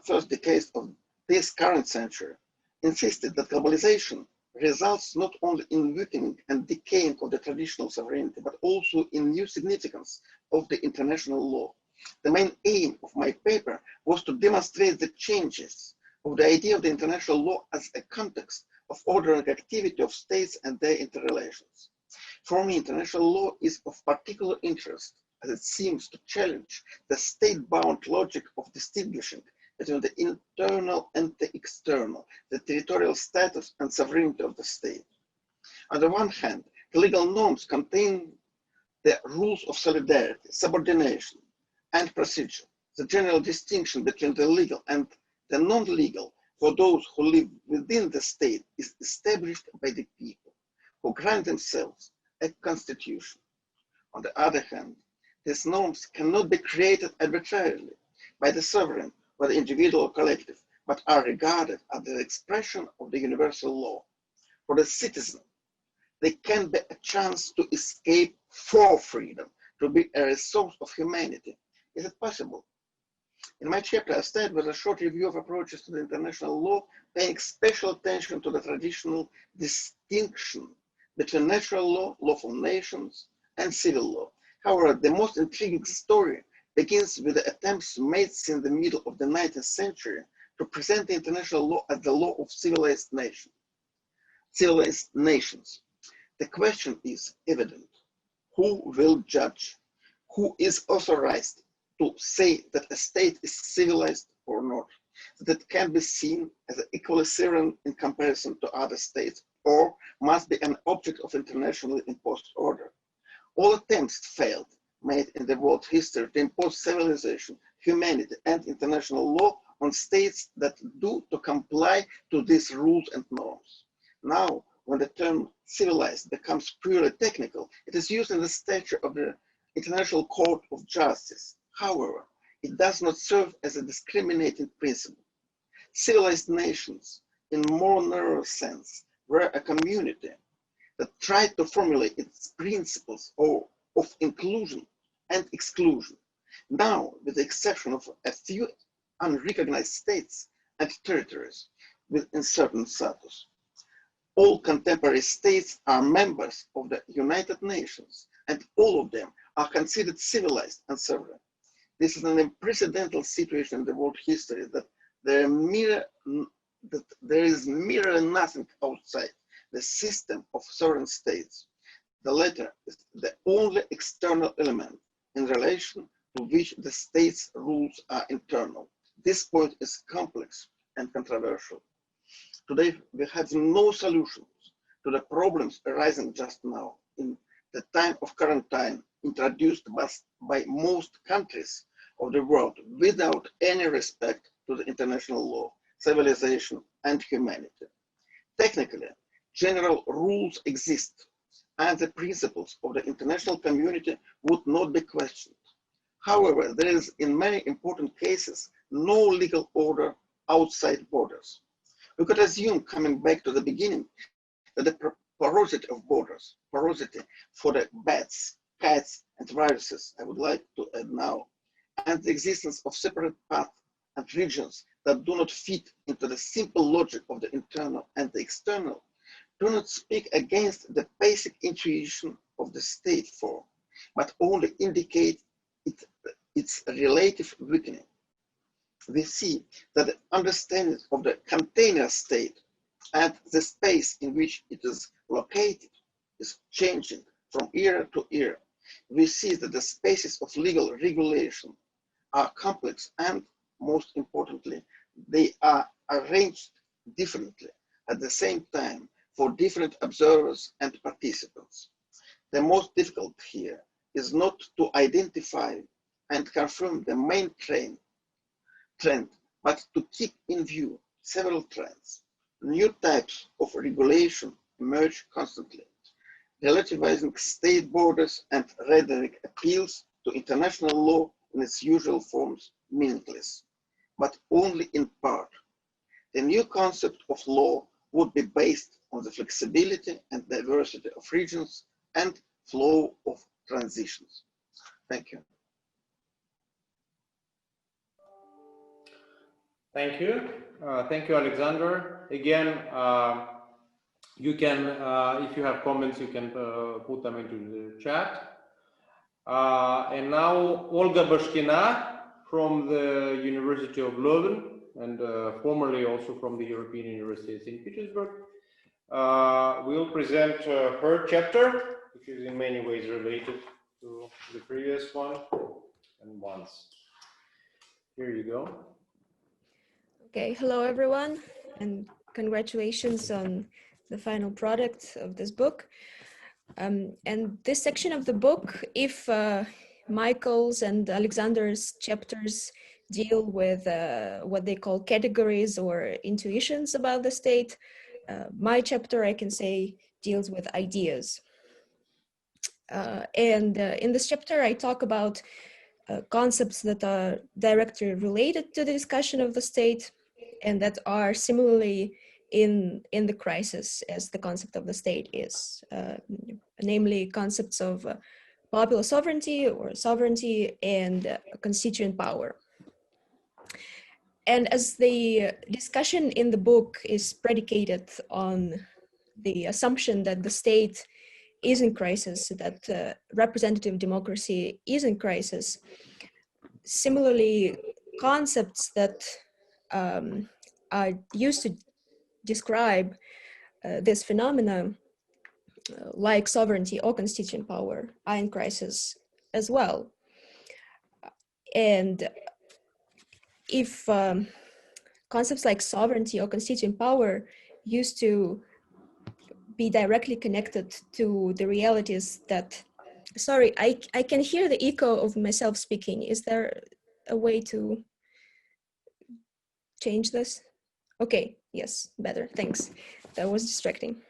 first decades of this current century insisted that globalization results not only in weakening and decaying of the traditional sovereignty, but also in new significance of the international law. The main aim of my paper was to demonstrate the changes of the idea of the international law as a context of ordering activity of states and their interrelations. For me, international law is of particular interest as it seems to challenge the state-bound logic of distinguishing between the internal and the external, the territorial status and sovereignty of the state. On the one hand, the legal norms contain the rules of solidarity, subordination, and procedure. The general distinction between the legal and the non-legal for those who live within the state is established by the people, who grant themselves a constitution. On the other hand, these norms cannot be created arbitrarily by the sovereign or the individual or collective, but are regarded as the expression of the universal law. For the citizen, they can be a chance to escape for freedom, to be a resource of humanity. Is it possible? In my chapter, I started with a short review of approaches to the international law, paying special attention to the traditional distinction between natural law, lawful nations, and civil law. However, the most intriguing story begins with the attempts made since the middle of the 19th century to present the international law as the law of civilized nations. The question is evident. Who will judge? Who is authorized to say that a state is civilized or not? That it can be seen as equally sovereign in comparison to other states, or must be an object of internationally imposed order. All attempts failed made in the world history to impose civilization, humanity, and international law on states that do to comply to these rules and norms. Now, when the term civilized becomes purely technical, it is used in the statute of the International Court of Justice. However, it does not serve as a discriminating principle. Civilized nations, in more narrow sense, were a community that tried to formulate its principles of inclusion and exclusion. Now, with the exception of a few unrecognized states and territories with uncertain status, all contemporary states are members of the United Nations, and all of them are considered civilized and sovereign. This is an unprecedented situation in the world history that there is merely nothing outside the system of sovereign states. The latter is the only external element in relation to which the state's rules are internal. This point is complex and controversial. Today, we have no solutions to the problems arising just now in the time of quarantine introduced by most countries of the world without any respect to the international law, civilization, and humanity. Technically, general rules exist, and the principles of the international community would not be questioned. However, there is in many important cases no legal order outside borders. We could assume, coming back to the beginning, that the porosity of borders, porosity for the bats, cats, and viruses, I would like to add now, and the existence of separate paths and regions that do not fit into the simple logic of the internal and the external, do not speak against the basic intuition of the state form, but only indicate its relative weakening. We see that the understanding of the container state and the space in which it is located is changing from era to era. We see that the spaces of legal regulation are complex and, most importantly, they are arranged differently at the same time for different observers and participants. The most difficult here is not to identify and confirm the main trend, but to keep in view several trends. New types of regulation emerge constantly. Relativizing state borders and rhetoric appeals to international law in its usual forms meaningless, but only in part. The new concept of law would be based on the flexibility and diversity of regions and flow of transitions. Thank you. Thank you. Thank you, Alexander. Again, you can, if you have comments, you can put them into the chat. And now Olga Bashkina from the University of Leuven and formerly also from the European University of St. Petersburg will present her chapter, which is in many ways related to the previous one and once. Here you go. Okay, hello everyone, and congratulations on the final product of this book. And this section of the book, if Michael's and Alexander's chapters deal with what they call categories or intuitions about the state, my chapter, I can say, deals with ideas. And in this chapter, I talk about concepts that are directly related to the discussion of the state and that are similarly in the crisis as the concept of the state is, namely concepts of popular sovereignty or sovereignty and constituent power. And as the discussion in the book is predicated on the assumption that the state is in crisis, that representative democracy is in crisis, similarly, concepts that are used to describe this phenomena, like sovereignty or constituent power, are in crisis as well. And if concepts like sovereignty or constituent power used to be directly connected to the realities that, sorry, I can hear the echo of myself speaking. Is there a way to change this? Okay, yes, better, thanks. That was distracting.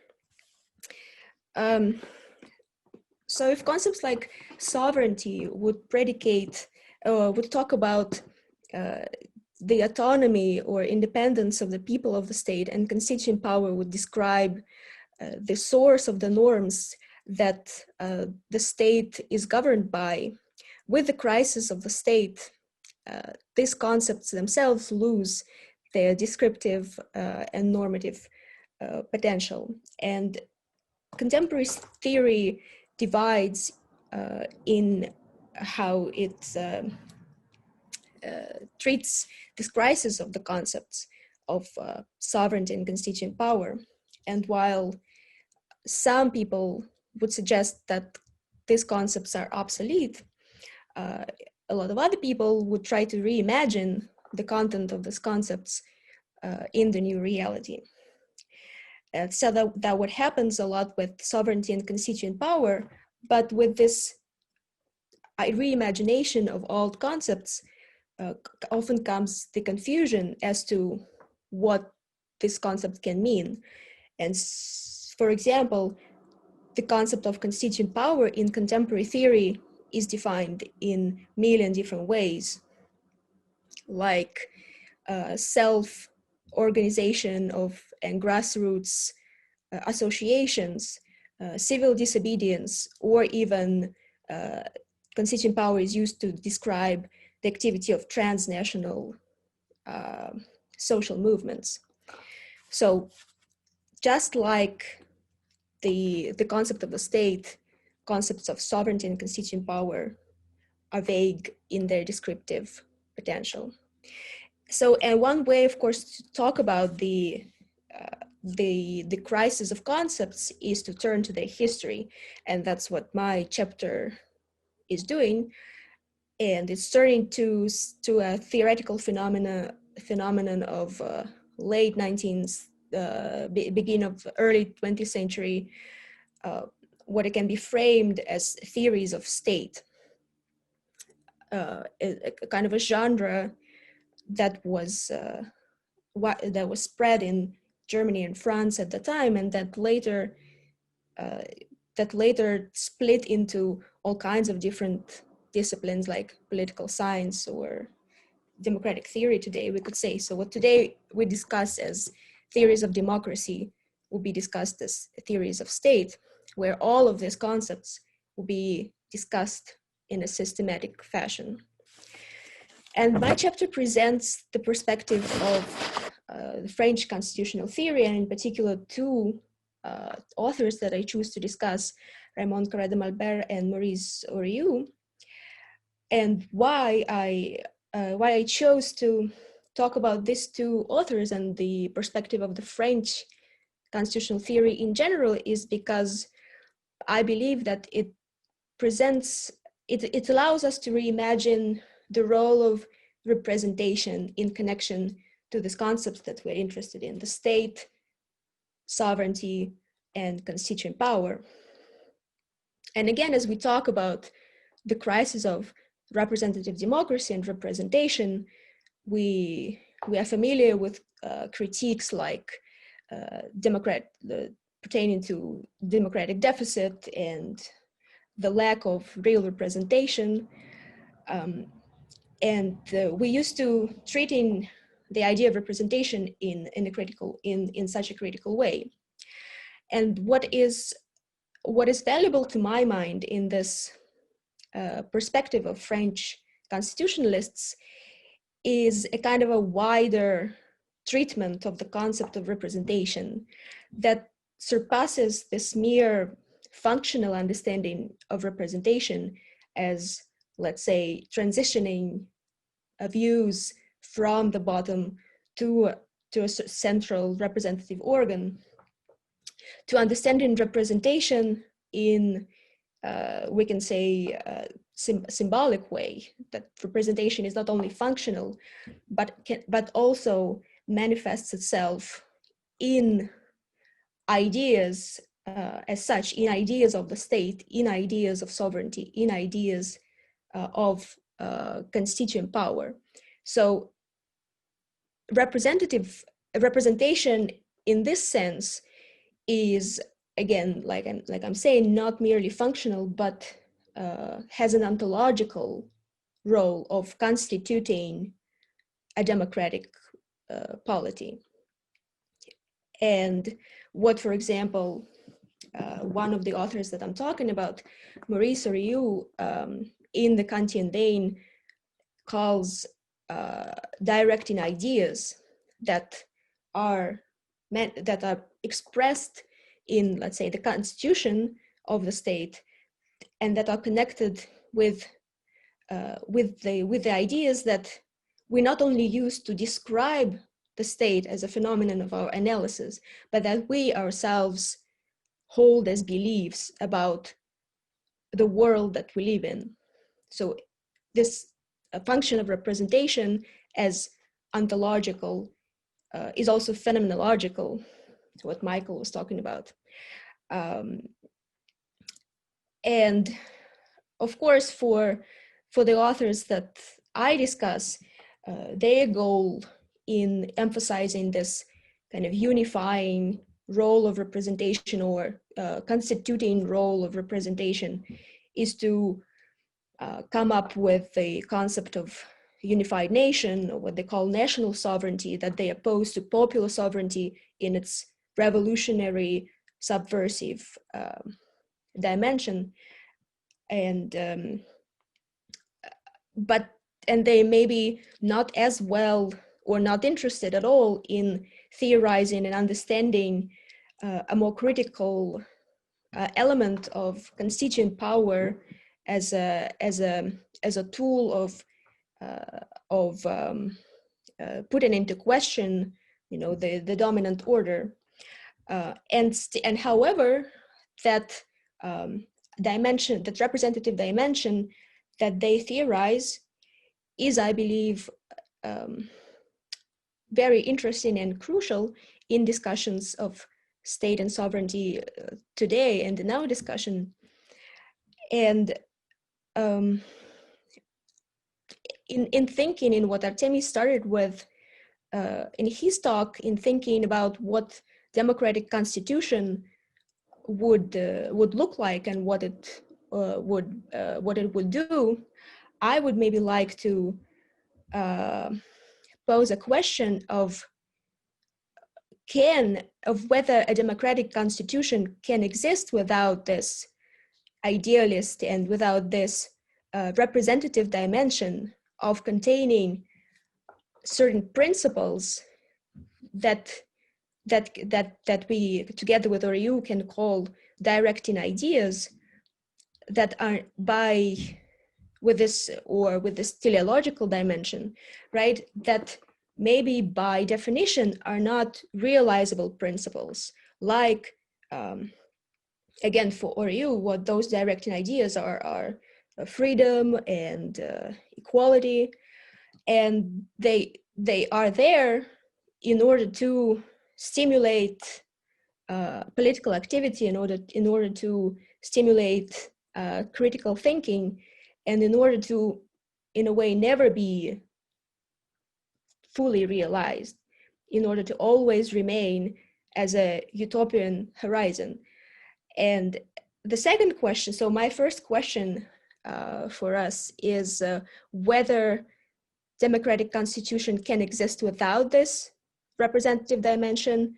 So if concepts like sovereignty would predicate, would talk about the autonomy or independence of the people of the state, and constituent power would describe the source of the norms that the state is governed by, with the crisis of the state, these concepts themselves lose their descriptive and normative potential. And contemporary theory divides in how it treats this crisis of the concepts of sovereignty and constituent power. And while some people would suggest that these concepts are obsolete, a lot of other people would try to reimagine the content of these concepts in the new reality. So that what happens a lot with sovereignty and constituent power, but with this reimagination of old concepts, often comes the confusion as to what this concept can mean. And for example, the concept of constituent power in contemporary theory is defined in a million different ways, like self-organization of and grassroots associations, civil disobedience, or even constituent power is used to describe the activity of transnational social movements. So just like the concept of the state, concepts of sovereignty and constituent power are vague in their descriptive potential. So, and one way, of course, to talk about the crisis of concepts is to turn to their history, and that's what my chapter is doing. And it's turning to a theoretical phenomenon of late 19th, beginning of early 20th century, what it can be framed as theories of state, a kind of a genre that was spread in Germany and France at the time, and that later split into all kinds of different disciplines like political science or democratic theory today, we could say. So what today we discuss as theories of democracy will be discussed as theories of state, where all of these concepts will be discussed in a systematic fashion. And my chapter presents the perspective of the French constitutional theory, and in particular two authors that I choose to discuss, Raymond Carré de Malbert and Maurice Oreilleux, and why I chose to talk about these two authors and the perspective of the French constitutional theory in general is because I believe that it allows us to reimagine the role of representation in connection to these concepts that we're interested in: the state, sovereignty, and constituent power. And again, as we talk about the crisis of representative democracy and representation, we are familiar with critiques like pertaining to democratic deficit and the lack of real representation. And we used to treating the idea of representation in such a critical way. And what is valuable to my mind in this perspective of French constitutionalists is a kind of a wider treatment of the concept of representation that surpasses this mere functional understanding of representation as, let's say, transitioning views from the bottom to a central representative organ, to understanding representation in, we can say, symbolic way, that representation is not only functional, but also manifests itself in ideas as such, in ideas of the state, in ideas of sovereignty, in ideas of constituent power. So representation in this sense is, again, like I'm saying, not merely functional, but has an ontological role of constituting a democratic polity. And what, for example, one of the authors that I'm talking about, Maurice Oriou, in the Kantian vein, calls directing ideas that are expressed in, let's say, the constitution of the state, and that are connected with the ideas that we not only use to describe the state as a phenomenon of our analysis, but that we ourselves hold as beliefs about the world that we live in. So this function of representation as ontological is also phenomenological, what Michael was talking about. And of course, for the authors that I discuss, their goal in emphasizing this kind of unifying role of representation, or constituting role of representation, is to come up with the concept of unified nation, or what they call national sovereignty, that they oppose to popular sovereignty in its revolutionary, subversive dimension. And they may be not as well, or not interested at all, in theorizing and understanding a more critical element of constituent power as a tool of putting into question, the dominant order, and however, that dimension, that representative dimension that they theorize, is, I believe, very interesting and crucial in discussions of state and sovereignty today and in our discussion. And in thinking in what Artemy started with in his talk, in thinking about what democratic constitution would look like and what it would do, I would maybe like to pose a question of whether a democratic constitution can exist without this idealist and without this representative dimension of containing certain principles that we, together with Oriou, can call directing ideas, that are with this teleological dimension, right? That maybe by definition are not realizable principles, like again, for Oriou, what those directing ideas are freedom and equality, and they are there in order to stimulate political activity, in order to stimulate critical thinking, and in order to, in a way, never be fully realized, in order to always remain as a utopian horizon. And the second question, so my first question for us is whether democratic constitution can exist without this representative dimension,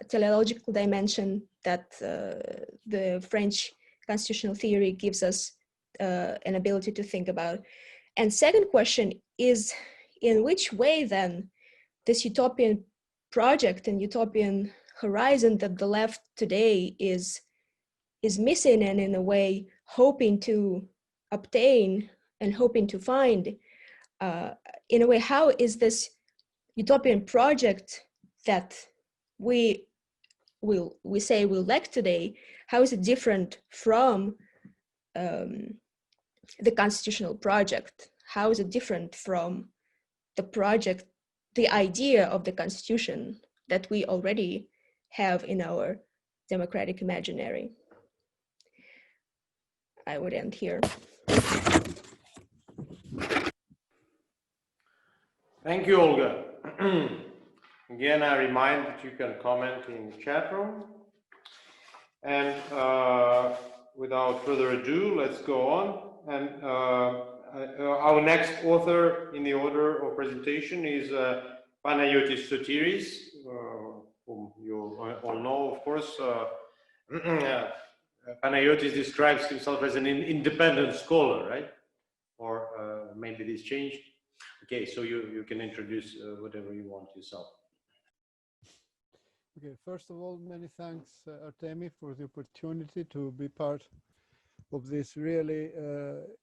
teleological dimension that the French constitutional theory gives us an ability to think about. And second question is, in which way then this utopian project and utopian horizon that the left today is missing, and in a way hoping to obtain and hoping to find, in a way, how is this utopian project that we say we lack today, how is it different from the constitutional project? How is it different from the project, the idea of the constitution that we already have in our democratic imaginary? I would end here. Thank you, Olga. Again, I remind that you can comment in the chat room. And without further ado, let's go on. And our next author in the order of presentation is Panagiotis Sotiris, whom you all know, of course. Panagiotis describes himself as an independent scholar, right? Or maybe this changed. Okay, so you can introduce whatever you want yourself. Okay, first of all, many thanks, Artemy, for the opportunity to be part of this really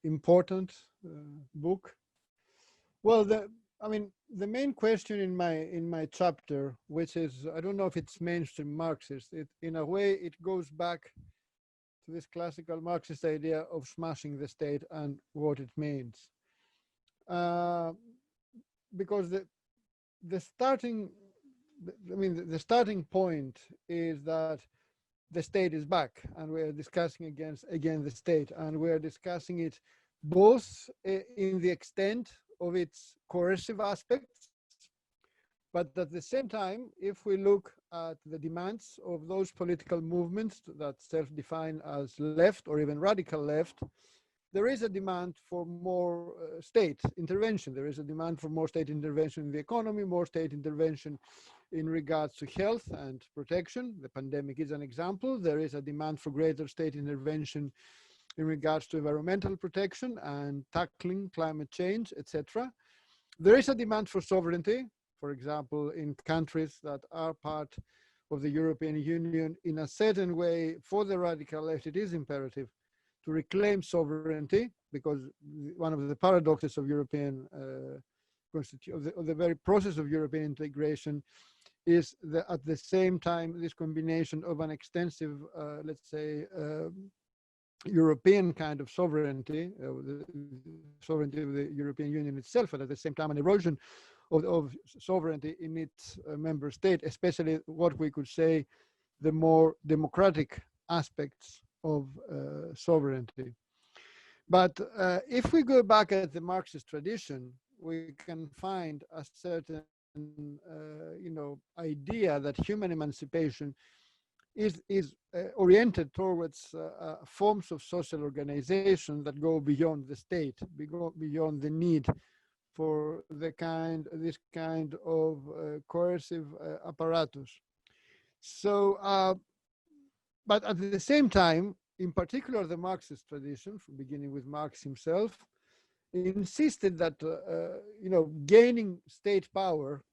important book. Well, the main question in my chapter, which is, I don't know if it's mainstream Marxist, in a way it goes back to this classical Marxist idea of smashing the state and what it means. Because the starting point is that the state is back, and we're discussing again the state, and we're discussing it both in the extent of its coercive aspects, but at the same time, if we look at the demands of those political movements that self-define as left or even radical left, there is a demand for more state intervention. There is a demand for more state intervention in the economy, more state intervention in regards to health and protection. The pandemic is an example. There is a demand for greater state intervention in regards to environmental protection and tackling climate change, etc. There is a demand for sovereignty, for example, in countries that are part of the European Union. In a certain way, for the radical left, it is imperative to reclaim sovereignty, because one of the paradoxes of European of the very process of European integration is that at the same time, this combination of an extensive, let's say, European kind of sovereignty, the sovereignty of the European Union itself, and at the same time an erosion of sovereignty in its member state, especially what we could say the more democratic aspects of sovereignty. But if we go back at the Marxist tradition, we can find a certain idea that human emancipation is oriented towards forms of social organization that go beyond the state, beyond the need for this kind of coercive apparatus. So, but at the same time, in particular, the Marxist tradition, from beginning with Marx himself, insisted that gaining state power,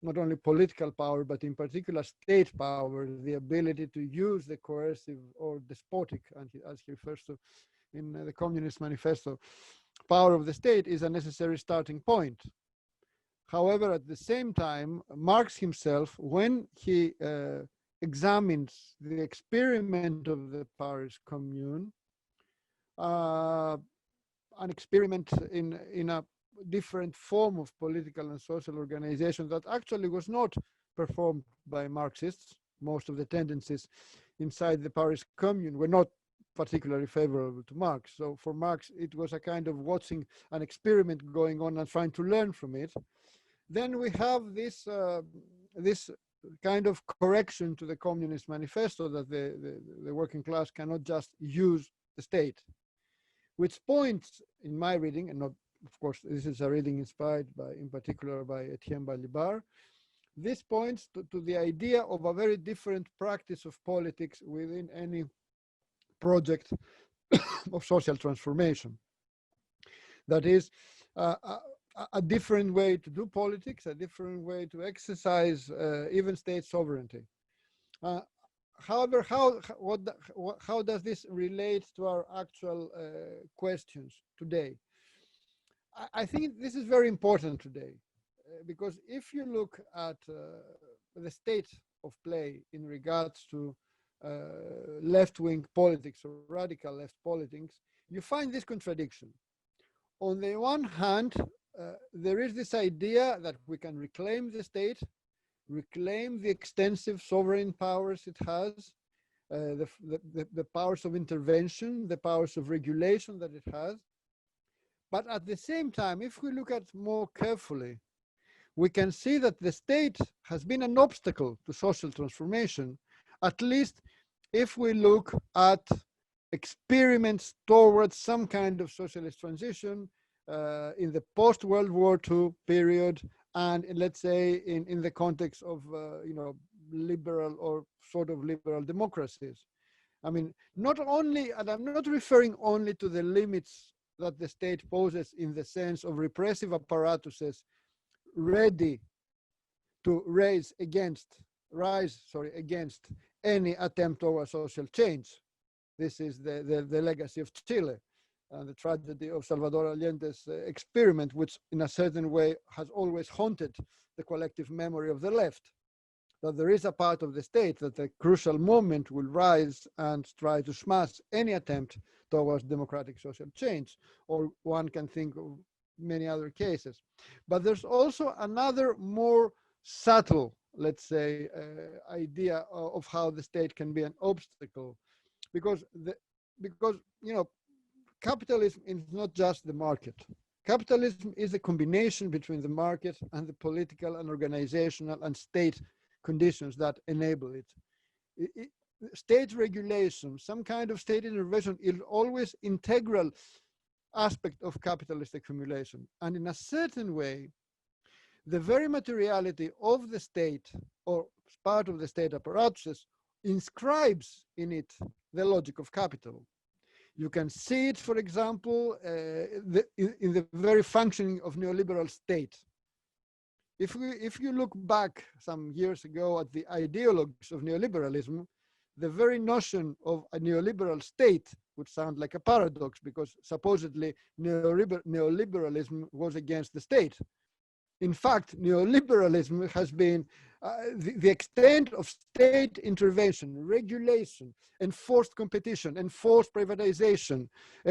not only political power, but in particular state power, the ability to use the coercive or despotic, as he refers to in the Communist Manifesto, power of the state is a necessary starting point. However, at the same time, Marx himself, when he examines the experiment of the Paris Commune, an experiment in a different form of political and social organization that actually was not performed by Marxists. Most of the tendencies inside the Paris Commune were not particularly favorable to Marx. So for Marx, it was a kind of watching an experiment going on and trying to learn from it. Then we have this kind of correction to the Communist Manifesto that the working class cannot just use the state, which points, in my reading, and not, of course, this is a reading inspired by, in particular, by Etienne Balibar. This points to the idea of a very different practice of politics within any project of social transformation. That is, a different way to do politics, a different way to exercise even state sovereignty. However, how does this relate to our actual questions today? I think this is very important today, because if you look at the state of play in regards to left-wing politics or radical left politics, you find this contradiction. On the one hand, there is this idea that we can reclaim the state, reclaim the extensive sovereign powers it has, the powers of intervention, the powers of regulation that it has. But at the same time, if we look at more carefully, we can see that the state has been an obstacle to social transformation, at least if we look at experiments towards some kind of socialist transition in the post-World War II period, and let's say in the context of liberal or sort of liberal democracies. I mean, not only, and I'm not referring only to the limits that the state poses in the sense of repressive apparatuses ready to rise against any attempt towards social change. This is the legacy of Chile and the tragedy of Salvador Allende's experiment, which in a certain way has always haunted the collective memory of the left. That there is a part of the state that a crucial moment will rise and try to smash any attempt towards democratic social change, or one can think of many other cases. But there's also another more subtle, let's say, idea of how the state can be an obstacle, because capitalism is not just the market. Capitalism is a combination between the market and the political and organizational and state conditions that enable it. State regulation, some kind of state intervention, is always integral aspect of capitalist accumulation. And in a certain way, the very materiality of the state or part of the state apparatus inscribes in it the logic of capital. You can see it, for example, in the very functioning of neoliberal state. If you look back some years ago at the ideologues of neoliberalism, the very notion of a neoliberal state would sound like a paradox, because supposedly neoliberalism was against the state. In fact, neoliberalism has been the extent of state intervention, regulation, enforced competition, enforced privatization,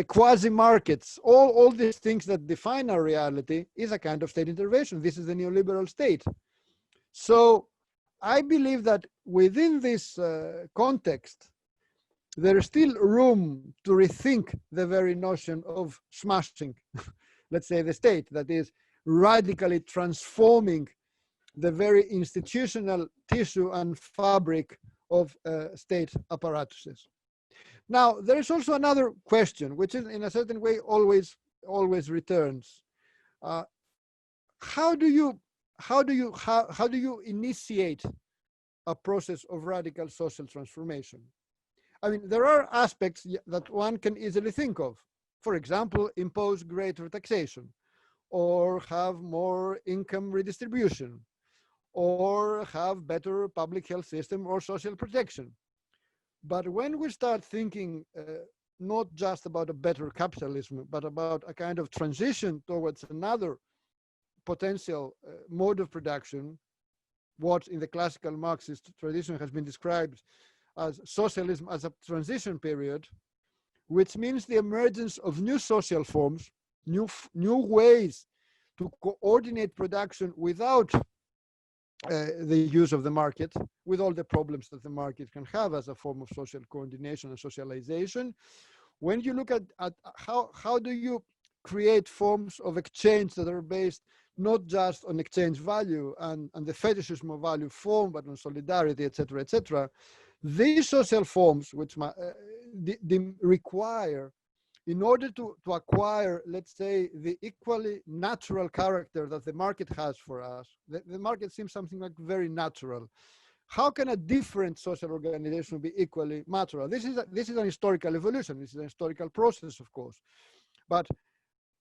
quasi-markets, all these things that define our reality is a kind of state intervention. This is the neoliberal state. So I believe that within this context, there is still room to rethink the very notion of smashing, let's say, the state, that is, radically transforming the very institutional tissue and fabric of state apparatuses. Now, there is also another question, which is in a certain way always returns. How do you initiate a process of radical social transformation? I mean, there are aspects that one can easily think of. For example, impose greater taxation, or have more income redistribution, or have better public health system or social protection. But when we start thinking not just about a better capitalism, but about a kind of transition towards another potential mode of production, what in the classical Marxist tradition has been described as socialism as a transition period, which means the emergence of new social forms, new ways to coordinate production without the use of the market, with all the problems that the market can have as a form of social coordination and socialization. When you look at how do you create forms of exchange that are based not just on exchange value and the fetishism of value form, but on solidarity, etc., etc., these social forms, which require, in order to acquire, let's say, the equally natural character that the market has for us, the market seems something like very natural. How can a different social organization be equally natural? This is an historical evolution. This is an historical process, of course. But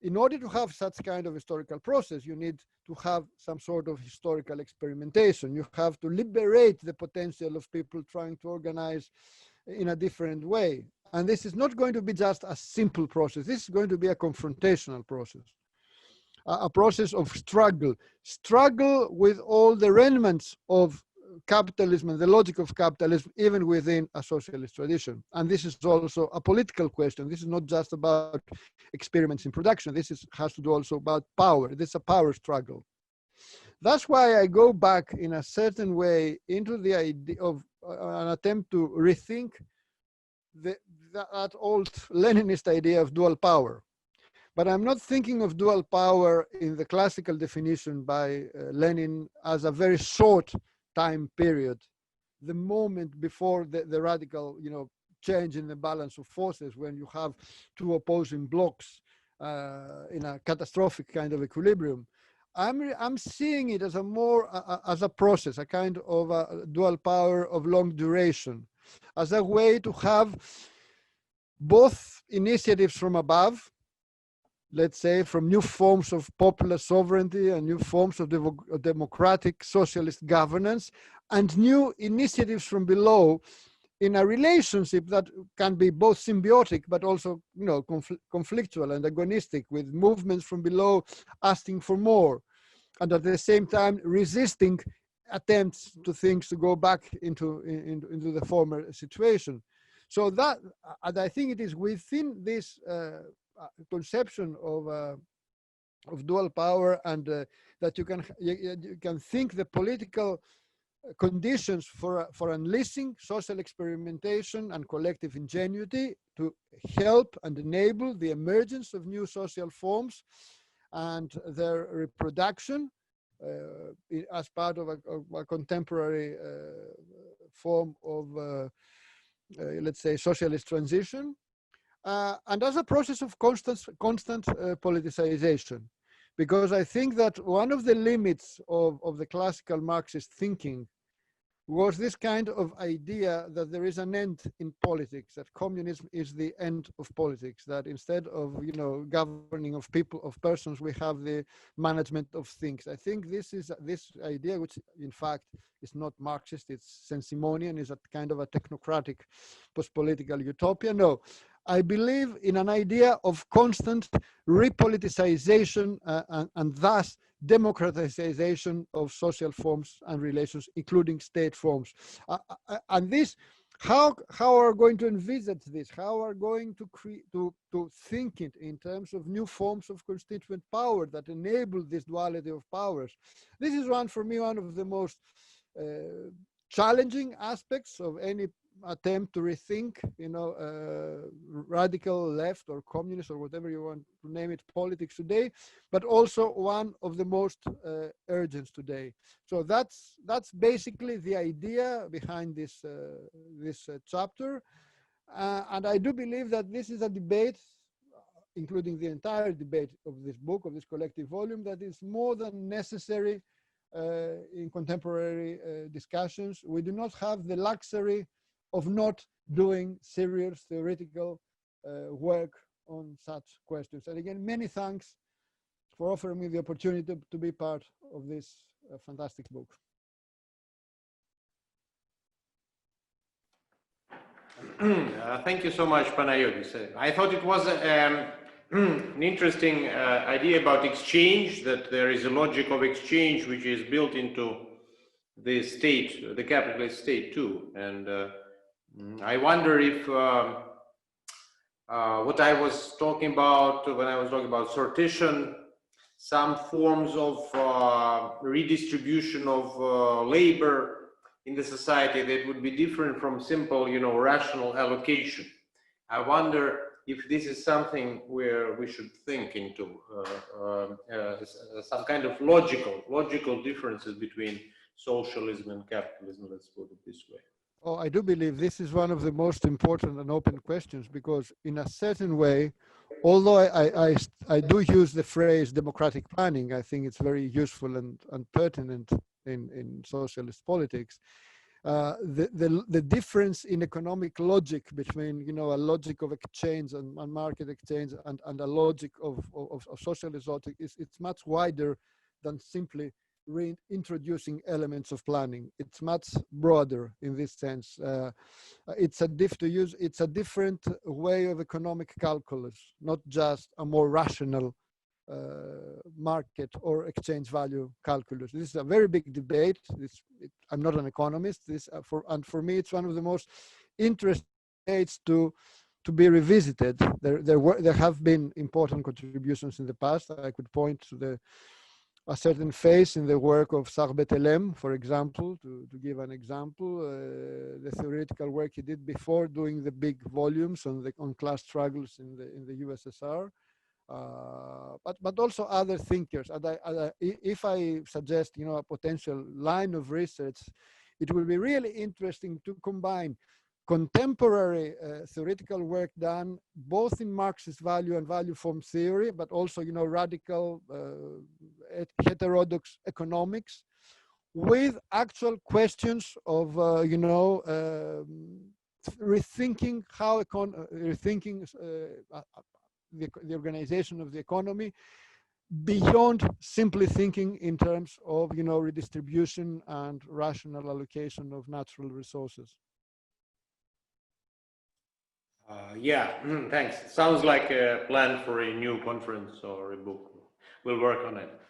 in order to have such kind of historical process, you need to have some sort of historical experimentation. You have to liberate the potential of people trying to organize in a different way. And this is not going to be just a simple process. This is going to be a confrontational process, a process of struggle with all the remnants of capitalism and the logic of capitalism, even within a socialist tradition. And this is also a political question. This is not just about experiments in production. This has to do also about power. This is a power struggle. That's why I go back in a certain way into the idea of an attempt to rethink that old Leninist idea of dual power. But I'm not thinking of dual power in the classical definition by Lenin as a very short time period, the moment before the radical, change in the balance of forces, when you have two opposing blocks in a catastrophic kind of equilibrium. I'm seeing it as as a process, a kind of a dual power of long duration, as a way to have both initiatives from above, let's say from new forms of popular sovereignty and new forms of democratic socialist governance, and new initiatives from below in a relationship that can be both symbiotic but also conflictual and agonistic, with movements from below asking for more, and at the same time resisting attempts to things to go back into the former situation. So that, and I think it is within this conception of dual power, and that you can think the political conditions for unleashing social experimentation and collective ingenuity to help and enable the emergence of new social forms and their reproduction as part of a contemporary form of, let's say, socialist transition, and as a process of constant politicization. Because I think that one of the limits of the classical Marxist thinking was this kind of idea that there is an end in politics, that communism is the end of politics, that instead of governing of people, of persons, we have the management of things. I think this idea, which in fact is not Marxist, it's Saint-Simonian, is a kind of a technocratic post-political utopia. No, I believe in an idea of constant repoliticization and thus democratization of social forms and relations, including state forms. And this, how are we going to envisage this? How are we going to think it in terms of new forms of constituent power that enable this duality of powers? This is for me, one of the most challenging aspects of any attempt to rethink, radical left or communist or whatever you want to name it, politics today, but also one of the most urgent today. So that's basically the idea behind this chapter, and I do believe that this is a debate, including the entire debate of this book, of this collective volume, that is more than necessary in contemporary discussions. We do not have the luxury of not doing serious theoretical work on such questions. And again, many thanks for offering me the opportunity to be part of this fantastic book. Thank you so much, Panagiotis. I thought it was an interesting idea about exchange, that there is a logic of exchange which is built into the state, the capitalist state too. And I wonder if what I was talking about when I was talking about sortition, some forms of redistribution of labor in the society that would be different from simple, rational allocation. I wonder if this is something where we should think into some kind of logical differences between socialism and capitalism, let's put it this way. Oh, I do believe this is one of the most important and open questions, because in a certain way, although I do use the phrase democratic planning, I think it's very useful and pertinent in socialist politics. The difference in economic logic between a logic of exchange and market exchange and a logic of socialist logic it's much wider than simply reintroducing elements of planning. It's much broader in this sense. It's a different way of economic calculus, not just a more rational market or exchange value calculus. This is a very big debate. I'm not an economist. For me, it's one of the most interesting debates to be revisited. There have been important contributions in the past. I could point to a certain phase in the work of Sarbetelem, for example, to give an example, the theoretical work he did before doing the big volumes on class struggles in the USSR. but also other thinkers. And if I suggest, you know, a potential line of research, it will be really interesting to combine contemporary theoretical work done both in Marxist value and value form theory, but also, you know, radical heterodox economics, with actual questions of, you know, rethinking how the organization of the economy beyond simply thinking in terms of, you know, redistribution and rational allocation of natural resources. Yeah, thanks. Sounds like a plan for a new conference or a book. We'll work on it.